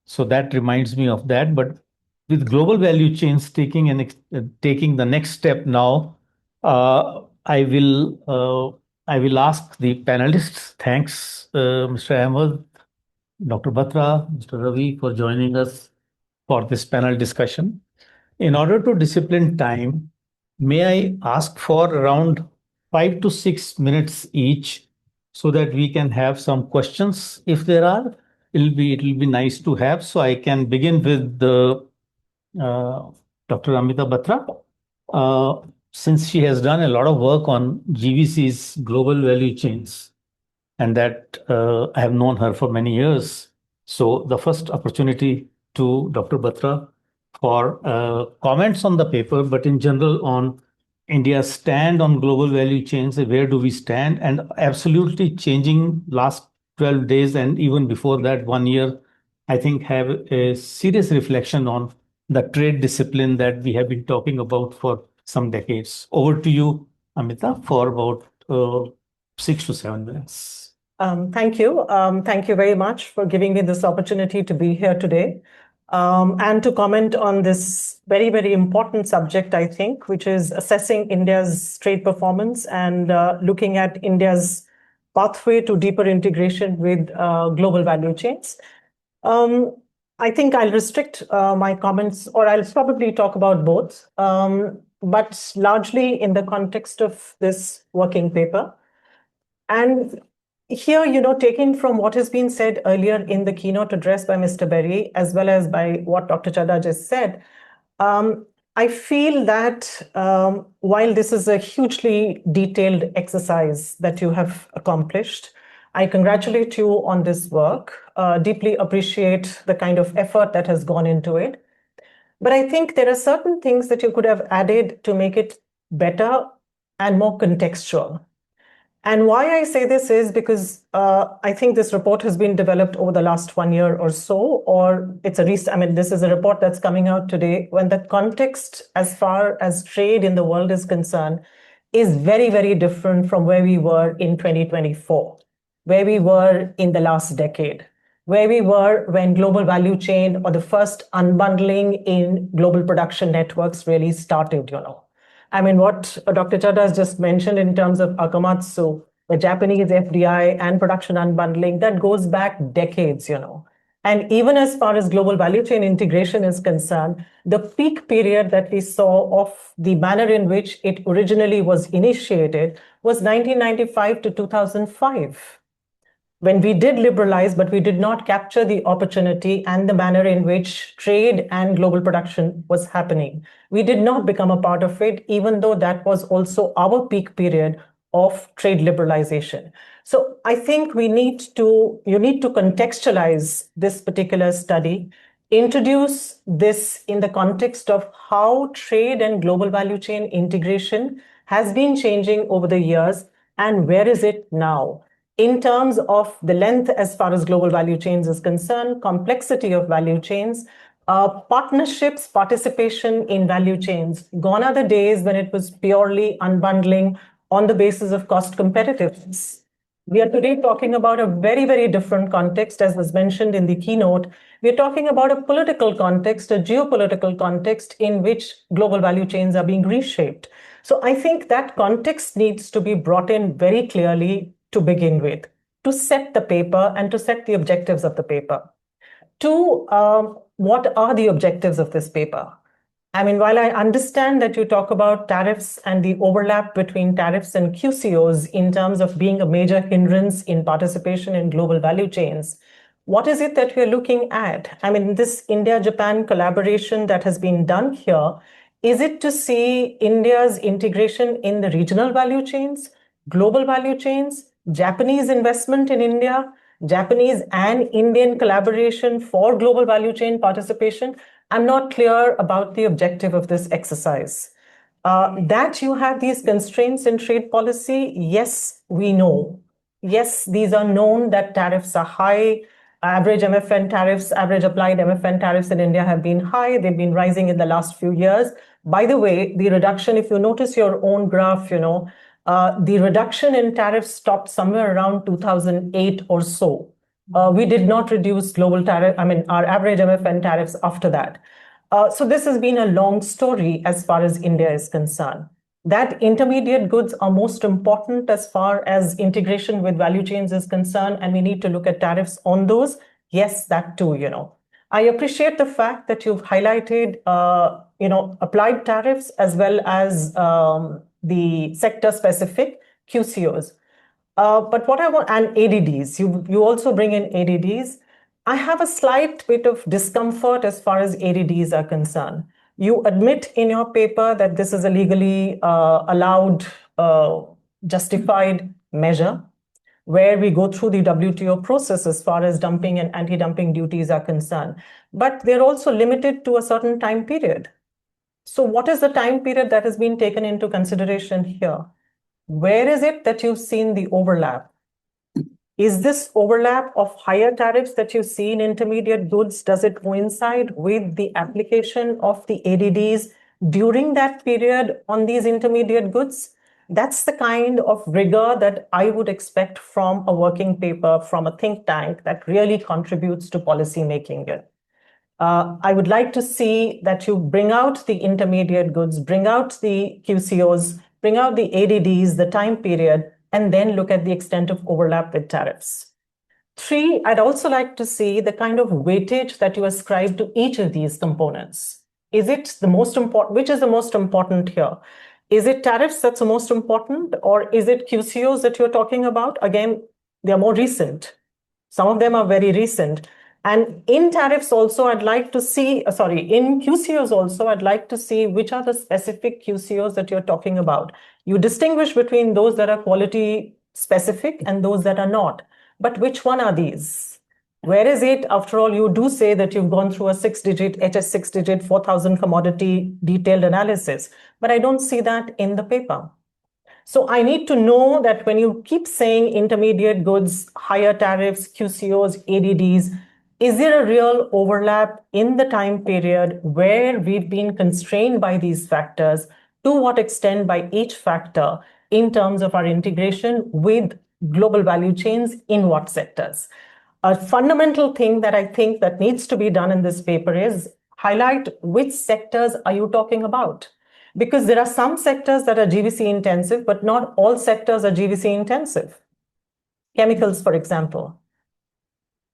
so that reminds me of that. But with global value chains taking the next step now, I will ask the panelists. Thanks, Mr. Ahmed, Dr. Batra, Mr. Ravi, for joining us for this panel discussion. In order to discipline time, may I ask for around 5 to 6 minutes each, so that we can have some questions if there are. It'll be nice to have. So I can begin with Dr. Amita Batra, since she has done a lot of work on GVC's global value chains, and that I have known her for many years. So the first opportunity to Dr. Batra for comments on the paper, but in general on India's stand on global value chains, where do we stand, and absolutely changing last 12 days and even before that 1 year, I think have a serious reflection on the trade discipline that we have been talking about for some decades. Over to you, Amita, for about 6 to 7 minutes. Thank you. Thank you very much for giving me this opportunity to be here today and to comment on this very, very important subject, I think, which is assessing India's trade performance and looking at India's pathway to deeper integration with global value chains. I think I'll restrict my comments, or I'll probably talk about both, but largely in the context of this working paper. And here, taking from what has been said earlier in the keynote address by Mr. Berry, as well as by what Dr. Chadha just said, I feel that while this is a hugely detailed exercise that you have accomplished, I congratulate you on this work, deeply appreciate the kind of effort that has gone into it. But I think there are certain things that you could have added to make it better and more contextual. And why I say this is because I think this report has been developed over the last 1 year or so, or it's this is a report that's coming out today when the context as far as trade in the world is concerned is very, very different from where we were in 2024, where we were in the last decade, where we were when global value chain or the first unbundling in global production networks really started, what Dr. Chadha has just mentioned in terms of Akamatsu, the Japanese FDI and production unbundling, that goes back decades, And even as far as global value chain integration is concerned, the peak period that we saw of the manner in which it originally was initiated was 1995 to 2005. When we did liberalize, but we did not capture the opportunity and the manner in which trade and global production was happening. We did not become a part of it, even though that was also our peak period of trade liberalization. So I think you need to contextualize this particular study, introduce this in the context of how trade and global value chain integration has been changing over the years and where is it now. In terms of the length as far as global value chains is concerned, complexity of value chains, partnerships, participation in value chains. Gone are the days when it was purely unbundling on the basis of cost competitiveness. We are today talking about a very, very different context, as was mentioned in the keynote. We're talking about a political context, a geopolitical context in which global value chains are being reshaped. So I think that context needs to be brought in very clearly to begin with, to set the paper and to set the objectives of the paper. Two, what are the objectives of this paper? While I understand that you talk about tariffs and the overlap between tariffs and QCOs in terms of being a major hindrance in participation in global value chains, what is it that we're looking at? This India-Japan collaboration that has been done here, is it to see India's integration in the regional value chains, global value chains, Japanese investment in India, Japanese and Indian collaboration for global value chain participation? I'm not clear about the objective of this exercise. That you have these constraints in trade policy, yes, we know. Yes, these are known that tariffs are high. Average MFN tariffs, average applied MFN tariffs in India have been high. They've been rising in the last few years. By the way, the reduction, if you notice your own graph, the reduction in tariffs stopped somewhere around 2008 or so. We did not reduce global tariff, our average MFN tariffs after that. So this has been a long story as far as India is concerned. That intermediate goods are most important as far as integration with value chains is concerned, and we need to look at tariffs on those. Yes, that too, I appreciate the fact that you've highlighted, applied tariffs as well as the sector-specific QCOs. But what I want, and ADDs, you also bring in ADDs. I have a slight bit of discomfort as far as ADDs are concerned. You admit in your paper that this is a legally allowed, justified measure where we go through the WTO process as far as dumping and anti-dumping duties are concerned. But they're also limited to a certain time period. So what is the time period that has been taken into consideration here? Where is it that you've seen the overlap? Is this overlap of higher tariffs that you see in intermediate goods, does it coincide with the application of the ADDs during that period on these intermediate goods? That's the kind of rigor that I would expect from a working paper from a think tank that really contributes to policy making here. I would like to see that you bring out the intermediate goods, bring out the QCOs, bring out the ADDs, the time period, and then look at the extent of overlap with tariffs. 3, I'd also like to see the kind of weightage that you ascribe to each of these components. Is it the most important? Which is the most important here? Is it tariffs that's the most important, or is it QCOs that you're talking about? Again, they're more recent. Some of them are very recent. And in tariffs also, I'd like to see, in QCOs also, I'd like to see which are the specific QCOs that you're talking about. You distinguish between those that are quality specific and those that are not. But which one are these? Where is it? After all, you do say that you've gone through a 6-digit, HS 6-digit, 4,000 commodity detailed analysis, but I don't see that in the paper. So I need to know that when you keep saying intermediate goods, higher tariffs, QCOs, ADDs, is there a real overlap in the time period where we've been constrained by these factors? To what extent by each factor in terms of our integration with global value chains in what sectors? A fundamental thing that I think that needs to be done in this paper is highlight which sectors are you talking about? Because there are some sectors that are GVC intensive, but not all sectors are GVC intensive. Chemicals, for example.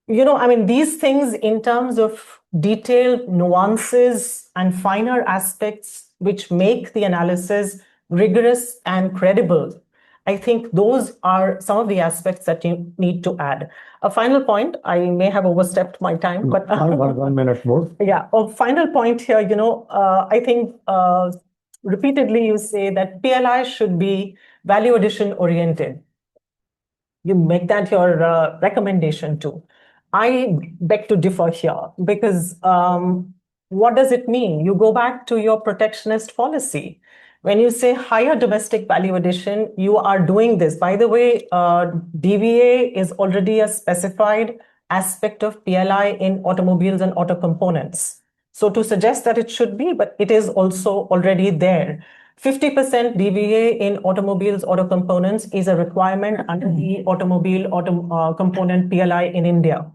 These things in terms of detailed nuances and finer aspects which make the analysis rigorous and credible. I think those are some of the aspects that you need to add. A final point, I may have overstepped my time, but 1 minute more. Yeah, a final point here, I think repeatedly you say that PLI should be value addition oriented. You make that your recommendation too. I beg to differ here because what does it mean? You go back to your protectionist policy. When you say higher domestic value addition, you are doing this. By the way, DVA is already a specified aspect of PLI in automobiles and auto components. So to suggest that it should be, but it is also already there. 50% DVA in automobiles, auto components is a requirement under the automobile component PLI in India.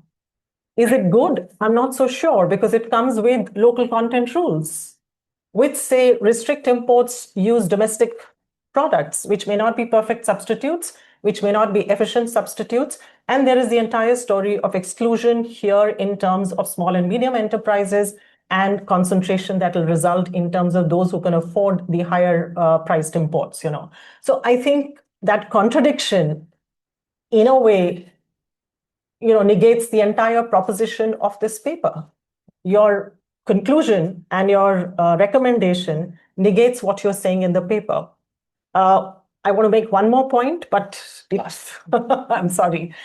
Is it good? I'm not so sure because it comes with local content rules, which say restrict imports, use domestic products, which may not be perfect substitutes, which may not be efficient substitutes. And there is the entire story of exclusion here in terms of small and medium enterprises and concentration that will result in terms of those who can afford the higher priced imports, So I think that contradiction, in a way, negates the entire proposition of this paper. Your conclusion and your recommendation negates what you're saying in the paper. I want to make one more point, but yes, I'm sorry.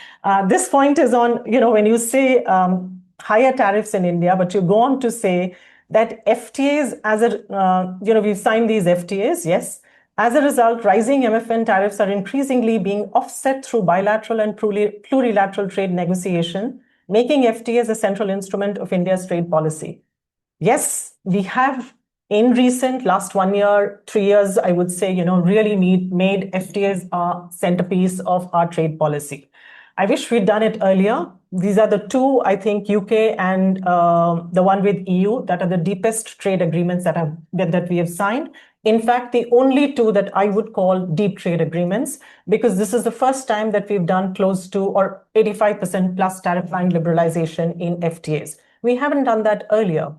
This point is on, when you say higher tariffs in India, but you go on to say that FTAs we've signed these FTAs, yes. As a result, rising MFN tariffs are increasingly being offset through bilateral and plurilateral trade negotiation, making FTAs a central instrument of India's trade policy. Yes, we have in recent last 1 year, 3 years, I would say, really made FTAs a centerpiece of our trade policy. I wish we'd done it earlier. These are the two, I think, UK and the one with EU that are the deepest trade agreements that we have signed. In fact, the only two that I would call deep trade agreements, because this is the first time that we've done close to or 85% plus tariff line liberalization in FTAs. We haven't done that earlier.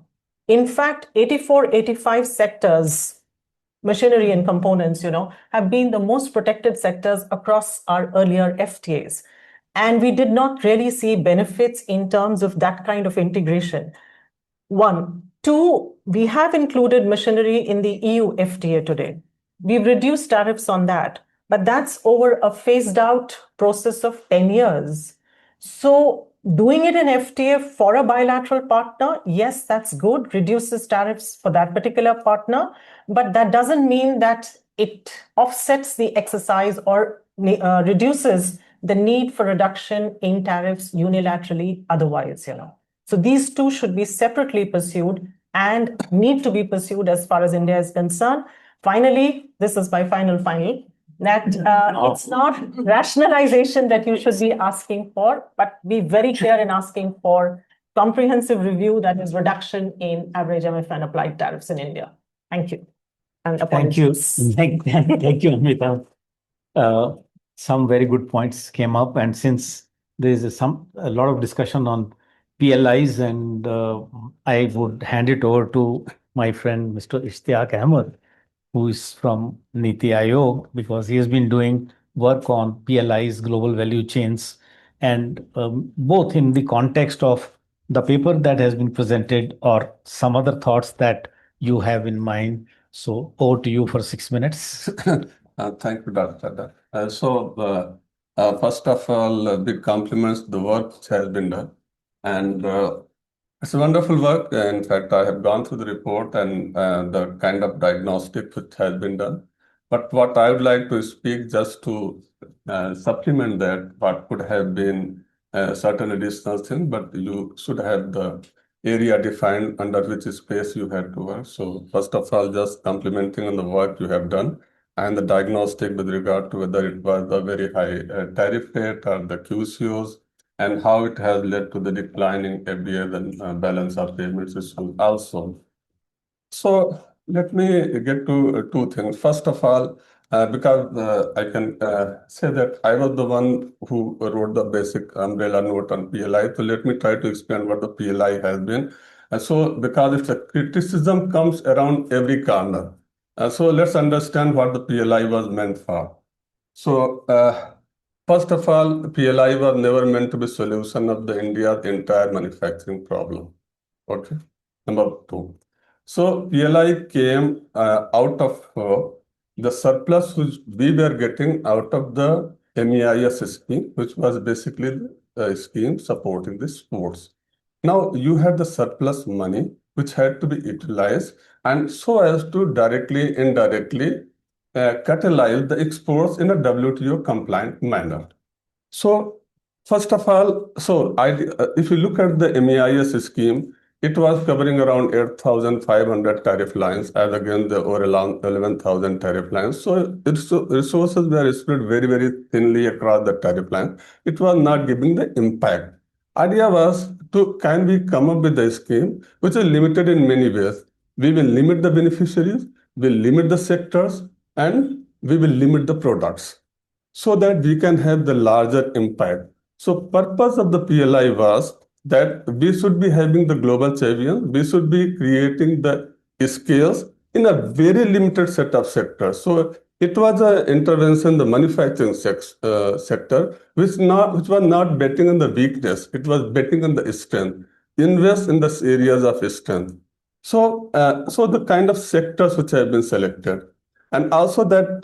In fact, 84, 85 sectors, machinery and components, have been the most protected sectors across our earlier FTAs. And we did not really see benefits in terms of that kind of integration. 1. 2, we have included machinery in the EU FTA today. We've reduced tariffs on that, but that's over a phased out process of 10 years. So Doing it in FTA for a bilateral partner, yes, that's good, reduces tariffs for that particular partner, but that doesn't mean that it offsets the exercise or reduces the need for reduction in tariffs unilaterally otherwise, So these two should be separately pursued and need to be pursued as far as India is concerned. Finally, this is my final, that it's not rationalization that you should be asking for, but be very clear in asking for comprehensive review, that is reduction in average MF and applied tariffs in India. Thank you. And Thank you. apologies. Thank you, Amrita. Some very good points came up, and since there is a lot of discussion on PLIs, and I would hand it over to my friend Mr. Ishtiaq Ahmed, who is from Niti Aayog, because he has been doing work on PLIs, global value chains, and both in the context of the paper that has been presented or some other thoughts that you have in mind. So over to you for 6 minutes. Thank you, Dr. Chadha. First of all, big compliments to the work which has been done. And it's a wonderful work. In fact, I have gone through the report and the kind of diagnostic which has been done. But what I would like to speak just to supplement that, what could have been certain additional thing, but you should have the area defined under which space you had to work. So first of all, just complimenting on the work you have done and the diagnostic with regard to whether it was a very high tariff rate or the QCOs, and how it has led to the declining FDI and balance of payments issue also. So let me get to two things. First of all, because I can say that I was the one who wrote the basic umbrella note on PLI. So let me try to explain what the PLI has been. So because if the criticism comes around every corner, so let's understand what the PLI was meant for. So first of all, PLI was never meant to be solution of the India's entire manufacturing problem. Okay. Number two. So PLI came out of the surplus which we were getting out of the MEIS scheme, which was basically the scheme supporting the sports. Now you had the surplus money which had to be utilized, and so as to directly, indirectly catalyze the exports in a WTO compliant manner. So first of all, if you look at the MEIS scheme, it was covering around 8,500 tariff lines as against the over 11,000 tariff lines. So resources were spread very, very thinly across the tariff line. It was not giving the impact. Idea was to can we come up with a scheme which is limited in many ways. We will limit the beneficiaries, we'll limit the sectors, and we will limit the products so that we can have the larger impact. So purpose of the PLI was that we should be having the global champion, we should be creating the scales in a very limited set of sectors. So it was an intervention in the manufacturing sector, which was not betting on the weakness, it was betting on the strength. Invest in the areas of strength. So the kind of sectors which have been selected. And also that,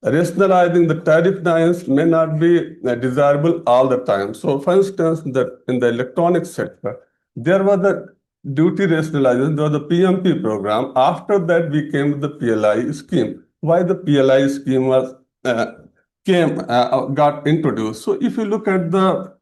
rationalizing the tariff lines may not be desirable all the time. So for instance, in the electronics sector, there was a duty rationalization, there was a PMP program. After that, we came with the PLI scheme. Why the PLI scheme was got introduced? So if you look at the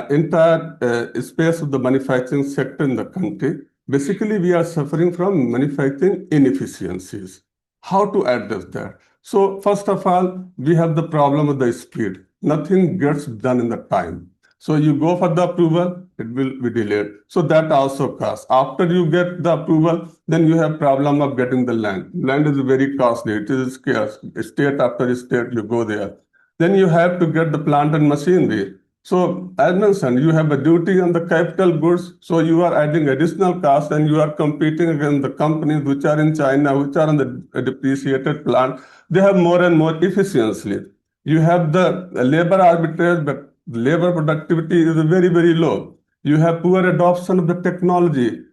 entire space of the manufacturing sector in the country, basically we are suffering from manufacturing inefficiencies. How to address that? So first of all, we have the problem of the speed. Nothing gets done in the time. So you go for the approval, it will be delayed. So that also costs. After you get the approval, then you have problem of getting the land. Land is very costly. It is scarce. State after state, you go there. Then you have to get the plant and machinery. So as mentioned, you have a duty on the capital goods. So you are adding additional costs and you are competing against the companies which are in China, which are on the depreciated plant. They have more and more efficiency. You have the labor arbitrage, but labor productivity is very, very low. You have poor adoption of the technology.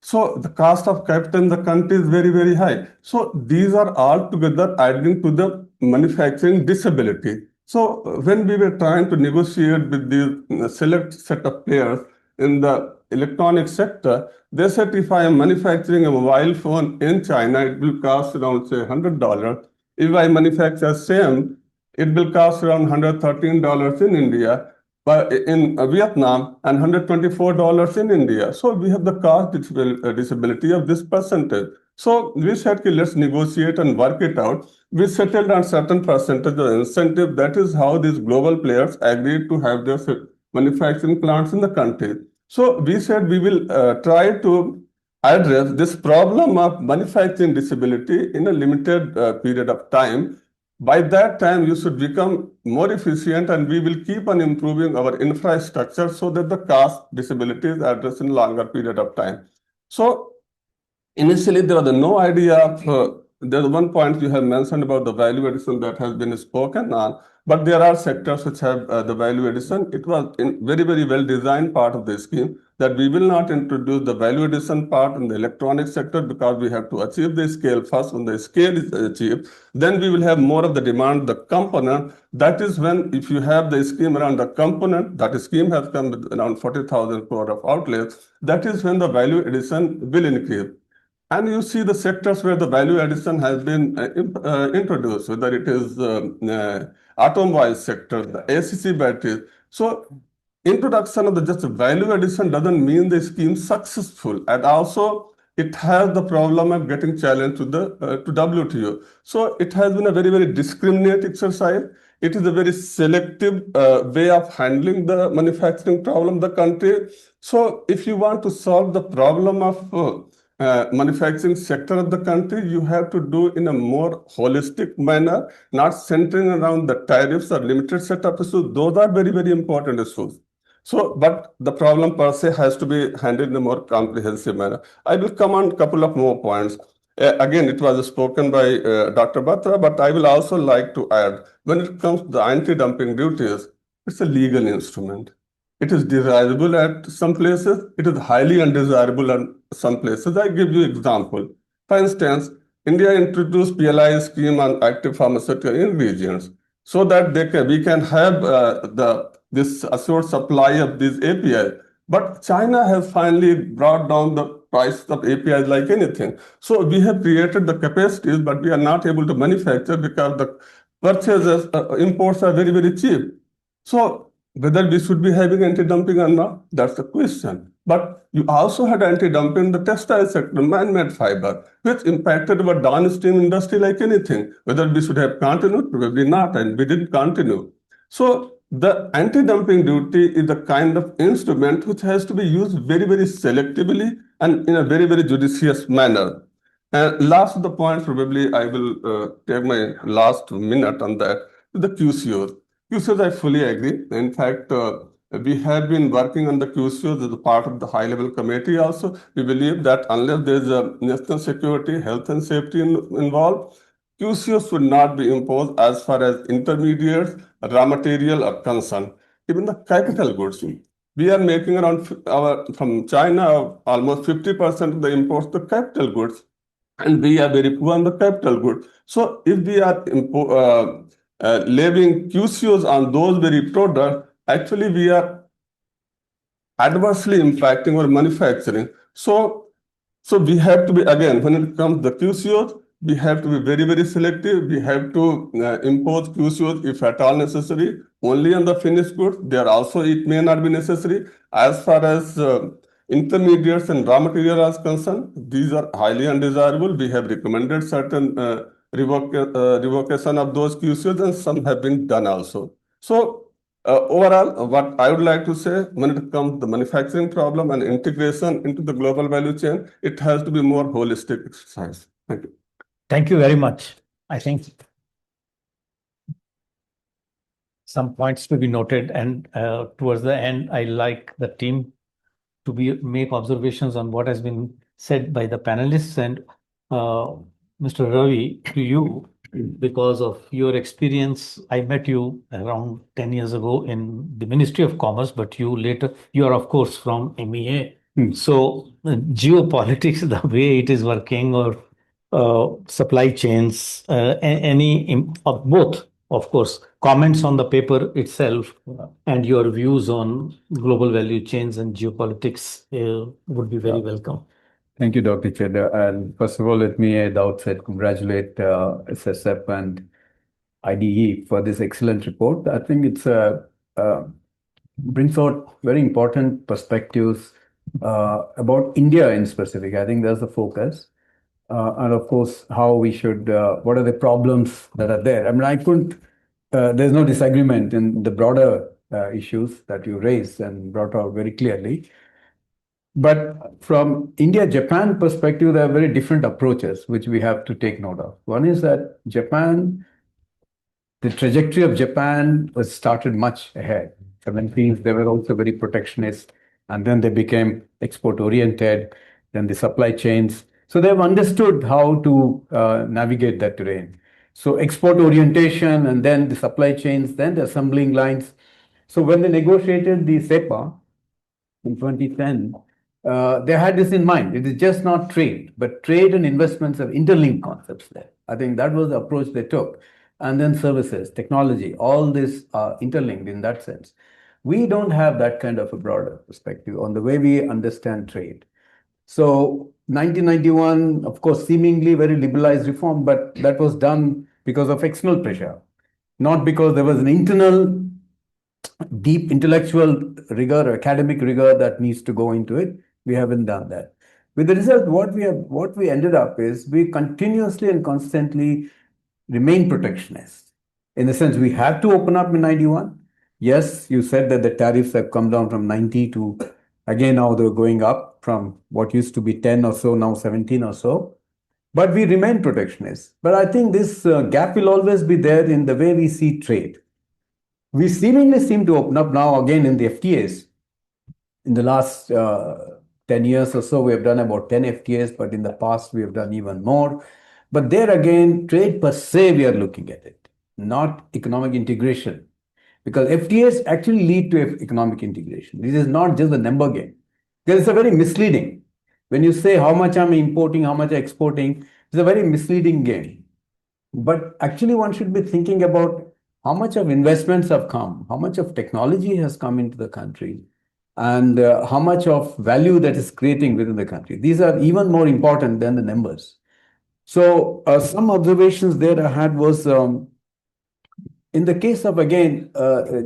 So the cost of capital in the country is very, very high. So these are all together adding to the manufacturing disability. So when we were trying to negotiate with the select set of players in the electronic sector, they said if I am manufacturing a mobile phone in China, it will cost around say $100. If I manufacture same, it will cost around $113 in India, but in Vietnam, and $124 in India. So we have the cost disability of this percentage. So we said, okay, let's negotiate and work it out. We settled on certain percentage of incentive. That is how these global players agreed to have their manufacturing plants in the country. So we said we will try to address this problem of manufacturing disability in a limited period of time. By that time, you should become more efficient, and we will keep on improving our infrastructure so that the cost disability is addressed in longer period of time. So initially, there was no idea of, there's one point you have mentioned about the value addition that has been spoken on, but there are sectors which have the value addition. It was in very, very well designed part of the scheme that we will not introduce the value addition part in the electronic sector because we have to achieve the scale first. When the scale is achieved, then we will have more of the demand, the component. That is when, if you have the scheme around the component, that scheme has come with around 40,000 crore of outlets, that is when the value addition will increase. And you see the sectors where the value addition has been introduced, whether it is automobile sector, the ACC batteries. So introduction of the just value addition doesn't mean the scheme successful, and also it has the problem of getting challenged to the to WTO. So it has been a very, very discriminate exercise. It is a very selective way of handling the manufacturing problem of the country. So if you want to solve the problem of manufacturing sector of the country, you have to do in a more holistic manner, not centering around the tariffs or limited set of issues. Those are very, very important issues. So, but the problem per se has to be handled in a more comprehensive manner. I will come on a couple of more points. Again, it was spoken by Dr. Batra, but I will also like to add, when it comes to the anti-dumping duties, it's a legal instrument. It is desirable at some places. It is highly undesirable at some places. I give you example. For instance, India introduced PLI scheme on active pharmaceutical ingredients so that we can have this assured supply of these API. But China has finally brought down the price of APIs like anything. So we have created the capacities, but we are not able to manufacture because the purchases, imports are very, very cheap. So whether we should be having anti-dumping or not, that's the question. But you also had anti-dumping in the textile sector, man-made fiber, which impacted our downstream industry like anything. Whether we should have continued, probably not, and we didn't continue. So the anti-dumping duty is the kind of instrument which has to be used very, very selectively and in a very, very judicious manner. And last of the points, probably I will take my last minute on that, the QCOs. QCOs, I fully agree. In fact, we have been working on the QCOs as a part of the high-level committee also. We believe that unless there is a national security, health and safety involved, QCOs should not be imposed as far as intermediates, raw material are concerned. Even the capital goods, we are making around from China almost 50% of the imports to capital goods, and we are very poor on the capital goods. So if we are levying QCOs on those very products, actually we are adversely impacting our manufacturing. So we have to be, again, when it comes to the QCOs, we have to be very, very selective. We have to impose QCOs if at all necessary, only on the finished goods. There also, it may not be necessary. As far as intermediates and raw material are concerned, these are highly undesirable. We have recommended certain revocation of those QCOs, and some have been done also. So overall, what I would like to say, when it comes to the manufacturing problem and integration into the global value chain, it has to be more holistic exercise. Thank you. Thank you very much. I think some points to be noted, and towards the end, I like the team to make observations on what has been said by the panelists. And Mr. Ravi, to you, because of your experience, I met you around 10 years ago in the Ministry of Commerce, but you are of course from MEA. So geopolitics, the way it is working, or supply chains, any of both, of course, comments on the paper itself and your views on global value chains and geopolitics would be very welcome. Thank you, Dr. Chedda. And first of all, let me at the outset congratulate CSEP and IDE for this excellent report. I think it's brings out very important perspectives about India in specific. I think that's the focus. And of course, how we should, what are the problems that are there? I mean, there's no disagreement in the broader issues that you raised and brought out very clearly. But from India-Japan perspective, there are very different approaches which we have to take note of. One is that the trajectory of Japan was started much ahead. 70s, they were also very protectionist, and then they became export-oriented, then the supply chains. So they've understood how to navigate that terrain. So export orientation, and then the supply chains, then the assembling lines. So when they negotiated the CEPA in 2010, they had this in mind. It is just not trade, but trade and investments are interlinked concepts there. I think that was the approach they took. And then services, technology, all this are interlinked in that sense. We don't have that kind of a broader perspective on the way we understand trade. So 1991, of course, seemingly very liberalized reform, but that was done because of external pressure, not because there was an internal deep intellectual rigor, academic rigor that needs to go into it. We haven't done that. With the result, what we ended up is we continuously and constantly remain protectionist. In the sense, we had to open up in 91. Yes, you said that the tariffs have come down from 90 to, again, now they're going up from what used to be 10 or so, now 17 or so. But we remain protectionist. But I think this gap will always be there in the way we see trade. We seemingly seem to open up now again in the FTAs. In the last 10 years or so, we have done about 10 FTAs, but in the past, we have done even more. But there again, trade per se, we are looking at it, not economic integration. Because FTAs actually lead to economic integration. This is not just a number game. Because it's a very misleading. When you say how much I'm importing, how much I'm exporting, it's a very misleading game. But actually, one should be thinking about how much of investments have come, how much of technology has come into the country, and how much of value that is creating within the country. These are even more important than the numbers. So some observations there I had was, in the case of, again,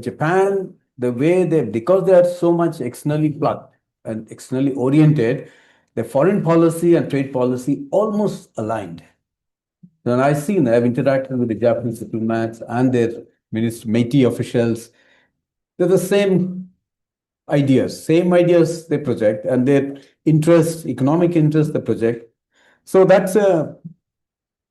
Japan, the way because they are so much externally plugged and externally oriented, the foreign policy and trade policy almost aligned. And I've interacted with the Japanese diplomats and their Meiji officials. They're the same ideas they project, and their interest, economic interest, they project. So that's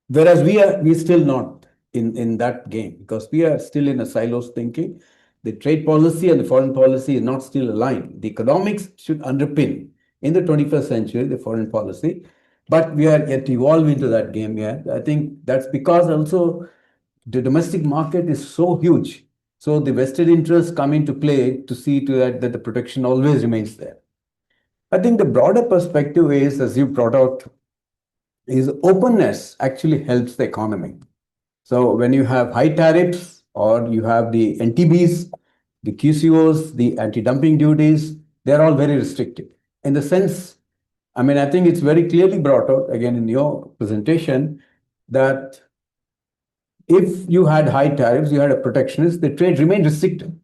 whereas we're still not in that game, because we are still in a silos thinking. The trade policy and the foreign policy is not still aligned. The economics should underpin in the 21st century the foreign policy, but we are yet to evolve into that game yet. I think that's because also the domestic market is so huge. So the vested interests come into play to see to that the protection always remains there. I think the broader perspective is, as you brought out, is openness actually helps the economy. So when you have high tariffs or you have the NTBs, the QCOs, the anti-dumping duties, they're all very restrictive. In the sense, I mean, I think it's very clearly brought out again in your presentation that if you had high tariffs, you had a protectionist, the trade remained restricted.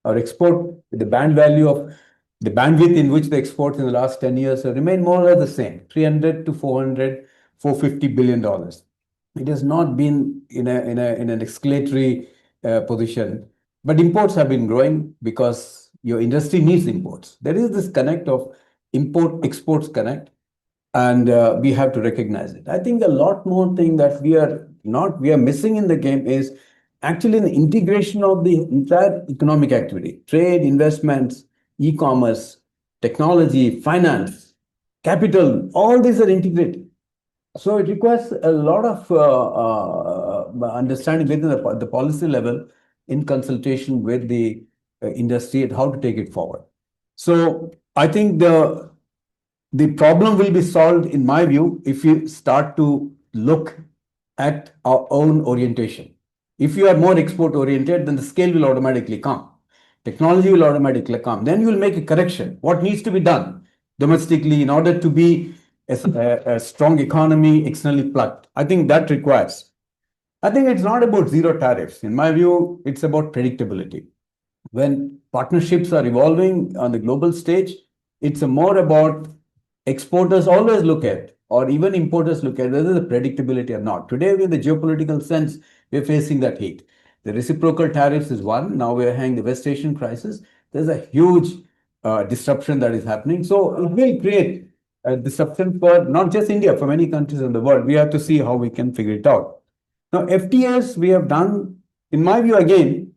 Our export, the band value of the bandwidth in which the exports in the last 10 years have remained more or less the same, 300 to 400, $450 billion. It has not been in an escalatory position, but imports have been growing because your industry needs imports. There is this connect of import-exports connect, and we have to recognize it. I think a lot more thing that we are missing in the game is actually the integration of the entire economic activity, trade, investments, e-commerce, technology, finance, capital, all these are integrated. So it requires a lot of understanding within the policy level in consultation with the industry and how to take it forward. So I think the problem will be solved, in my view, if we start to look at our own orientation. If you are more export oriented, then the scale will automatically come. Technology will automatically come. Then you will make a correction. What needs to be done domestically in order to be a strong economy externally plugged? I think that requires. I think it's not about zero tariffs. In my view, it's about predictability. When partnerships are evolving on the global stage, it's more about exporters always look at, or even importers look at whether the predictability or not. Today, in the geopolitical sense, we're facing that heat. The reciprocal tariffs is one. Now we're having the West Asian crisis. There's a huge disruption that is happening. So it will create a disruption for not just India, for many countries in the world. We have to see how we can figure it out. Now, FTAs we have done, in my view, again,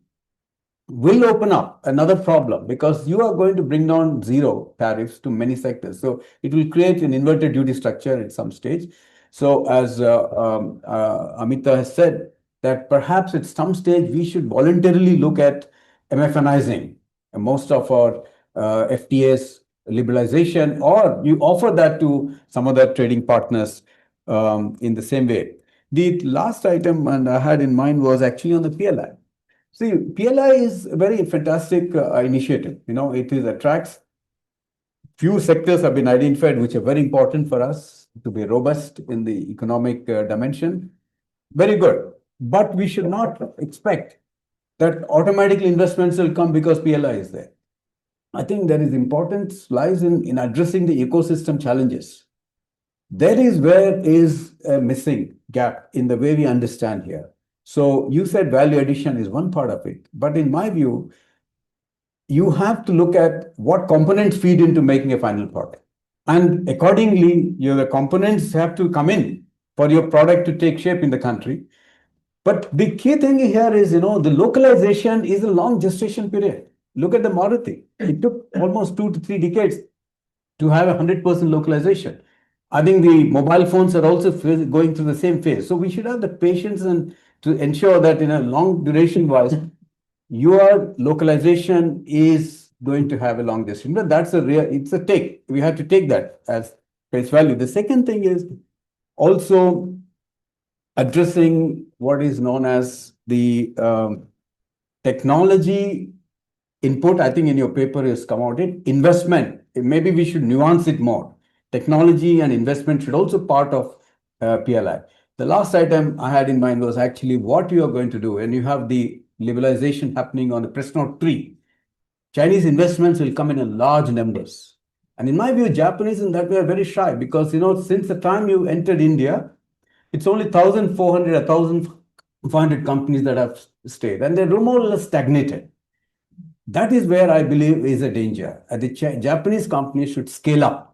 will open up another problem because you are going to bring down zero tariffs to many sectors. So it will create an inverted duty structure at some stage. So as Amita has said, that perhaps at some stage we should voluntarily look at MFNizing most of our FTAs liberalization, or you offer that to some other trading partners in the same way. The last item and I had in mind was actually on the PLI. See, PLI is a very fantastic initiative. It attracts few sectors have been identified which are very important for us to be robust in the economic dimension. Very good. But we should not expect that automatic investments will come because PLI is there. I think there is importance lies in addressing the ecosystem challenges. That is where is a missing gap in the way we understand here. So you said value addition is one part of it, but in my view, you have to look at what components feed into making a final product. And accordingly, the components have to come in for your product to take shape in the country. But the key thing here is, the localization is a long gestation period. Look at the Maruti. It took almost 2 to 3 decades to have 100% localization. I think the mobile phones are also going through the same phase. So we should have the patience and to ensure that in a long duration wise, your localization is going to have a long gestation. But that's it's a take. We have to take that as face value. The second thing is also addressing what is known as the technology input. I think in your paper has come out it. Investment. Maybe we should nuance it more. Technology and investment should also part of PLI. The last item I had in mind was actually what you are going to do. And you have the liberalization happening on the press note 3. Chinese investments will come in large numbers. And in my view, Japanese in that way are very shy because, since the time you entered India, it's only 1,400 or 1,500 companies that have stayed. And they're more or less stagnated. That is where I believe is a danger. The Japanese companies should scale up.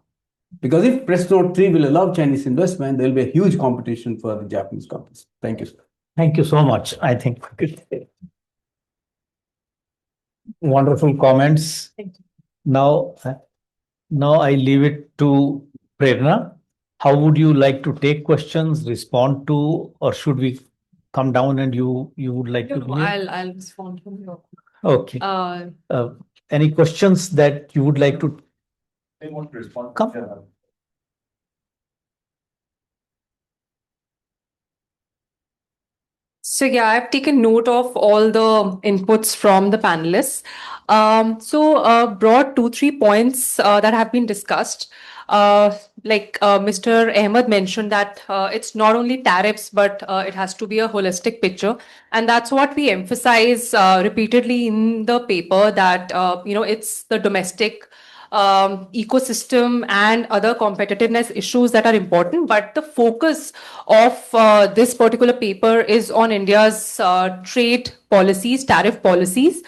Because if Press Note 3 will allow Chinese investment, there will be a huge competition for the Japanese companies. Thank you, sir. Thank you so much. I think wonderful comments. Now I leave it to Prerna. How would you like to take questions, respond to, or should we come down and you would like to? I'll respond to you. Okay. Any questions that you would like to? They want to respond. Come. So yeah, I've taken note of all the inputs from the panelists. Broad 2-3 points that have been discussed. Mr. Ahmed mentioned that it's not only tariffs, but it has to be a holistic picture. And that's what we emphasize repeatedly in the paper that, it's the domestic ecosystem and other competitiveness issues that are important. But the focus of this particular paper is on India's trade policies, tariff policies,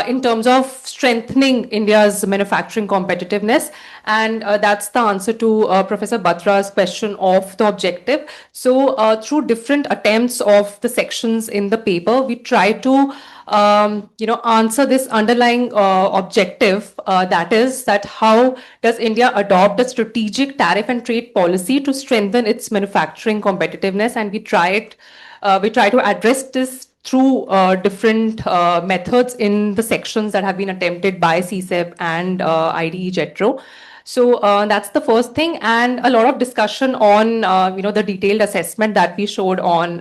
in terms of strengthening India's manufacturing competitiveness. And that's the answer to Professor Batra's question of the objective. So through different attempts of the sections in the paper, we try to answer this underlying objective, that is that how does India adopt a strategic tariff and trade policy to strengthen its manufacturing competitiveness, and we try to address this through different methods in the sections that have been attempted by CSEP and IDE JETRO. So that's the first thing, and a lot of discussion on the detailed assessment that we showed on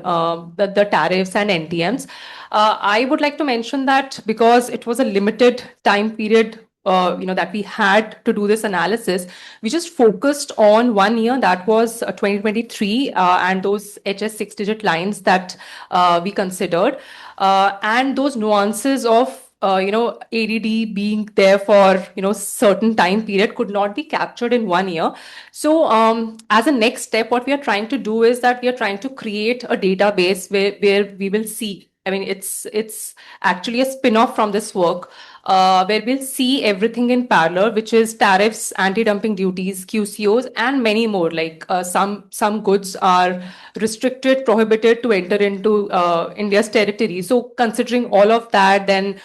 the tariffs and NTMs. I would like to mention that because it was a limited time period that we had to do this analysis, we just focused on 1 year, that was 2023, and those HS 6-digit lines that we considered, and those nuances of ADD being there for certain time period could not be captured in 1 year. So as a next step, what we are trying to do is that we are trying to create a database where we will see. I mean, it's actually a spin-off from this work, where we'll see everything in parallel, which is tariffs, anti-dumping duties, QCOs, and many more. Like some goods are restricted, prohibited to enter into India's territory. So considering all of that, then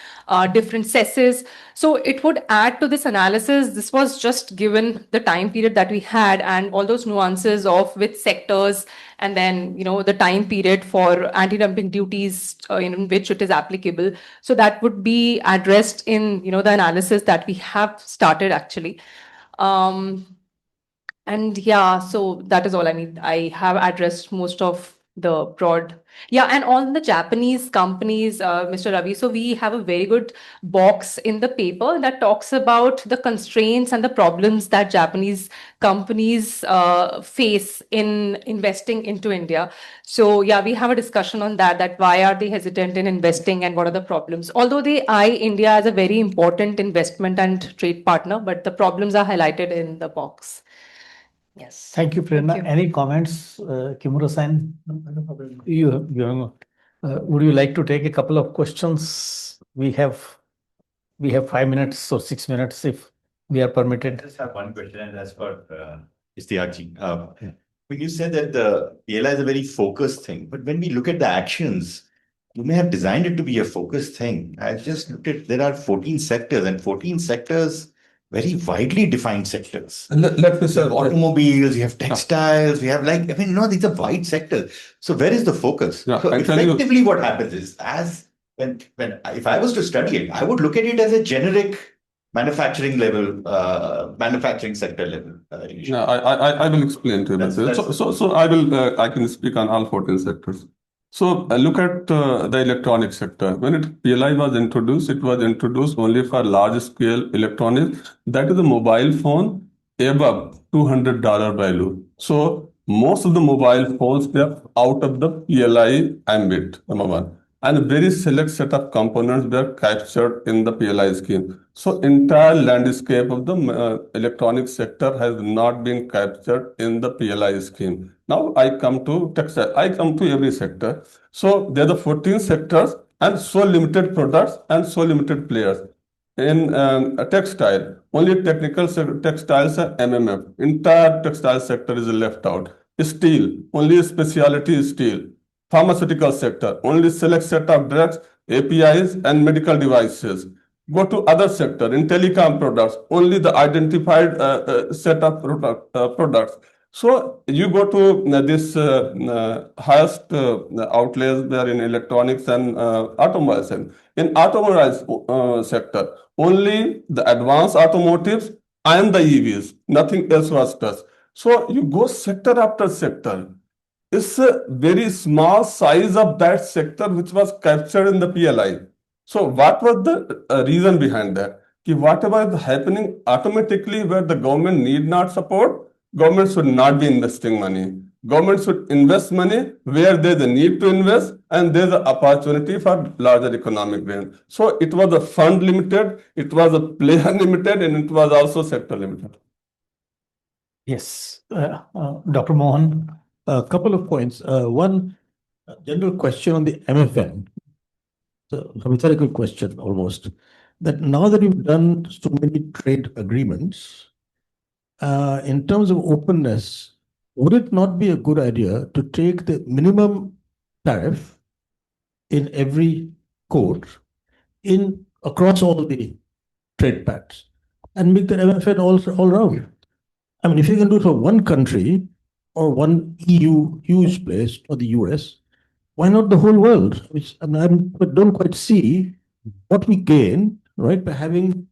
different cesses. So it would add to this analysis. This was just given the time period that we had and all those nuances of which sectors, and then the time period for anti-dumping duties in which it is applicable. So that would be addressed in the analysis that we have started actually. And yeah, so that is all. I mean, I have addressed most of the broad. Yeah, and on the Japanese companies, Mr. Ravi, so we have a very good box in the paper that talks about the constraints and the problems that Japanese companies face in investing into India. So yeah, we have a discussion on that why are they hesitant in investing and what are the problems? Although they eye India as a very important investment and trade partner, but the problems are highlighted in the box. Yes. Thank you, Prerna. Thank you. Any comments, Kimura-san? Would you like to take a couple of questions? We have 5 minutes or 6 minutes if we are permitted. I just have one question, and that's for Istiaji. When you said that the PLI is a very focused thing, but when we look at the actions, you may have designed it to be a focused thing. I just looked at, there are 14 sectors, and 14 sectors, very widely defined sectors. Let me say, You have automobiles, you have textiles, we have these are wide sectors. So where is the focus? Yeah, So I tell you- effectively what happens is, if I was to study it, I would look at it as a generic manufacturing level, manufacturing sector level. No, I will explain to you. So I can speak on all 14 sectors. So look at the electronic sector. When PLI was introduced, it was introduced only for large scale electronics. That is a mobile phone above $200 value. So most of the mobile phones, they are out of the PLI ambit, number one. And a very select set of components were captured in the PLI scheme. So entire landscape of the electronic sector has not been captured in the PLI scheme. Now I come to textile. I come to every sector. So there are the 14 sectors and so limited products and so limited players. In textile, only technical textiles are MMF. Entire textile sector is left out. Steel, only specialty steel. Pharmaceutical sector, only select set of drugs, APIs, and medical devices. Go to other sector, in telecom products, only the identified set of products. So you go to this highest outlays there in electronics and automobiles. In automobile sector, only the advanced automotives and the EVs, nothing else was touched. So you go sector after sector. It's a very small size of that sector which was captured in the PLI. So what was the reason behind that? Whatever is happening automatically where the government need not support, government should not be investing money. Government should invest money where there's a need to invest and there's an opportunity for larger economic gain. So it was a fund limited, it was a player limited, and it was also sector limited. Yes, Dr. Mohan. A couple of points. One general question on the MFN. So a rhetorical question almost. That now that we've done so many trade agreements, in terms of openness, would it not be a good idea to take the minimum tariff in every code across all the trade pacts and make the MFN all round? I mean, if you can do it for one country or one EU huge place or the US, why not the whole world? Which I don't quite see what we gain, right, by having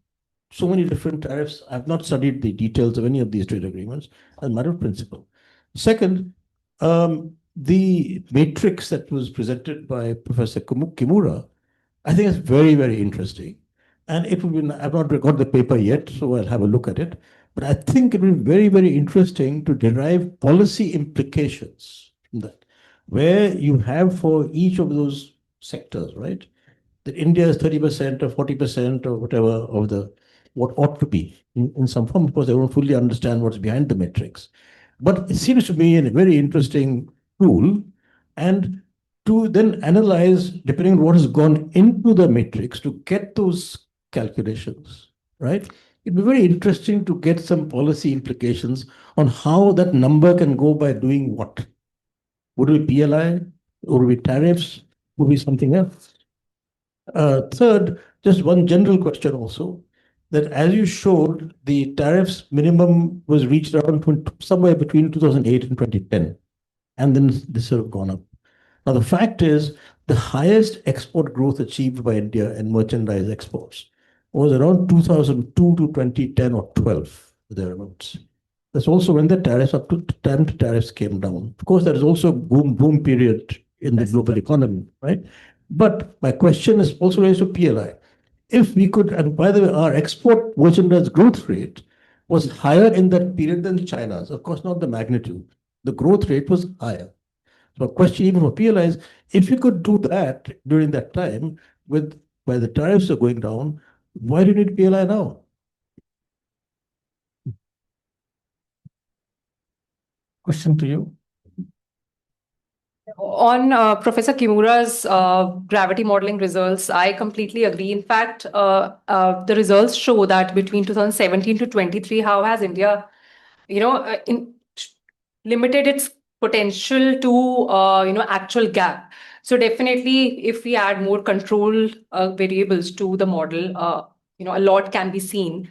so many different tariffs. I've not studied the details of any of these trade agreements as a matter of principle. Second, the matrix that was presented by Professor Kimura, I think is very, very interesting. And it would be, I've not got the paper yet, so I'll have a look at it. But I think it will be very, very interesting to derive policy implications from that, where you have for each of those sectors, right? That India is 30% or 40% or whatever of the what ought to be in some form. Of course, I don't fully understand what's behind the matrix. But it seems to me a very interesting tool. And to then analyze, depending on what has gone into the matrix, to get those calculations, right? It'd be very interesting to get some policy implications on how that number can go by doing what. Would it be PLI? Would it be tariffs? Would it be something else? Third, just one general question also, that as you showed, the tariffs minimum was reached around somewhere between 2008 and 2010, and then this sort of gone up. Now, the fact is, the highest export growth achieved by India in merchandise exports was around 2002 to 2010 or 12, thereabouts. That's also when the tariffs up to tariffs came down. Of course, there is also boom period in the global economy, right? But my question is also raised to PLI. If we could, and by the way, our export merchandise growth rate was higher in that period than China's. Of course, not the magnitude. The growth rate was higher. So a question even for PLI is, if you could do that during that time, with where the tariffs are going down, why do you need PLI now? Question to you. On Professor Kimura's gravity modeling results, I completely agree. In fact, the results show that between 2017 to 23, how has India, limited its potential to, actual gap. So definitely, if we add more control variables to the model, a lot can be seen.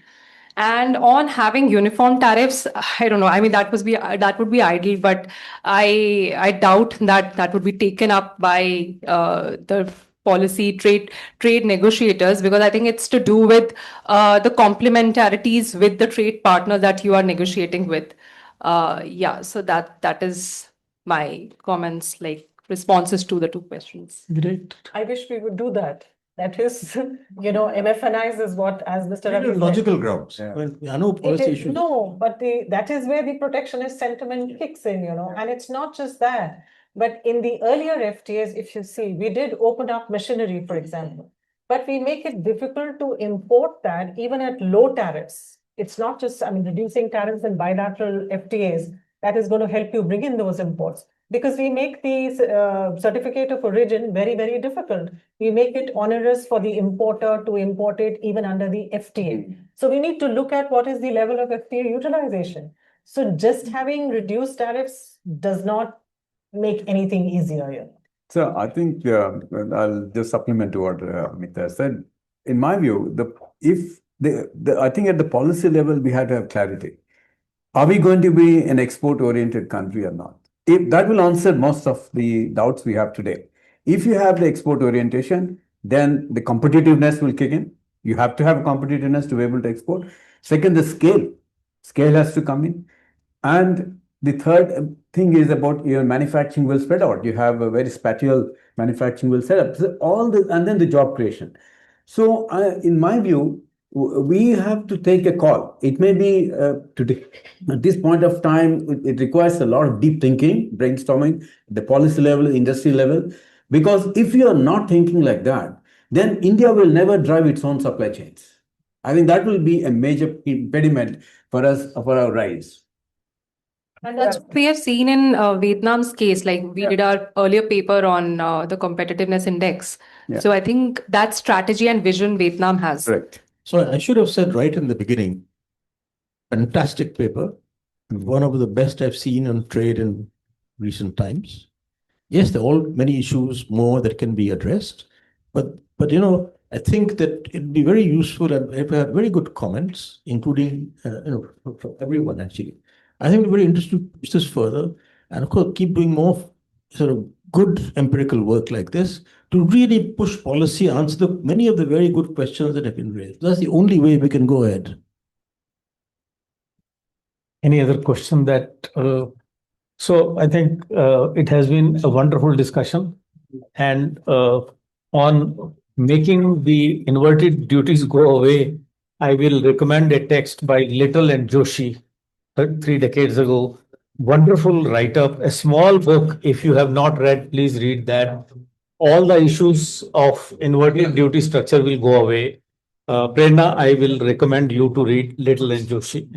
And on having uniform tariffs, I don't know. I mean, that would be ideal, but I doubt that would be taken up by the policy trade negotiators, because I think it's to do with the complementarities with the trade partner that you are negotiating with. So that is my comments, like responses to the two questions. Great. I wish we would do that. That is, MFNIs is what, as Mr. Ravi said. Logical grounds. Yeah. Well, I know policy issues. No, but that is where the protectionist sentiment kicks in, and it's not just that. But in the earlier FTAs, if you see, we did open up machinery, for example, but we make it difficult to import that even at low tariffs. It's not just, reducing tariffs in bilateral FTAs that is going to help you bring in those imports, because we make the certificate of origin very, very difficult. We make it onerous for the importer to import it even under the FTA. So we need to look at what is the level of FTA utilization. So just having reduced tariffs does not make anything easier here. So I think I'll just supplement to what Mita said. In my view, I think at the policy level, we have to have clarity. Are we going to be an export-oriented country or not? If that will answer most of the doubts we have today. If you have the export orientation, then the competitiveness will kick in. You have to have competitiveness to be able to export. Second, the scale. Scale has to come in. And the third thing is about your manufacturing will spread out. You have a very spatial manufacturing will set up. So and then the job creation. So in my view, we have to take a call. It may be today, at this point of time, it requires a lot of deep thinking, brainstorming, the policy level, industry level. Because if you are not thinking like that, then India will never drive its own supply chains. I think that will be a major impediment for us, for our rise. And that's what we have seen in Vietnam's case. Like we did our earlier paper on the competitiveness index. Yeah. So I think that strategy and vision Vietnam has. Correct. So I should have said right in the beginning, fantastic paper, one of the best I've seen on trade in recent times. Yes, there are all many issues more that can be addressed, but I think that it'd be very useful, and I've had very good comments, including from everyone actually. I think we're very interested to push this further, and of course keep doing more sort of good empirical work like this to really push policy, answer many of the very good questions that have been raised. That's the only way we can go ahead. Any other question that? So I think it has been a wonderful discussion, and on making the inverted duties go away, I will recommend a text by Little and Joshi, 3 decades ago. Wonderful write-up, a small book. If you have not read, please read that. All the issues of inverted duty structure will go away. Prerna, I will recommend you to read Little and Joshi.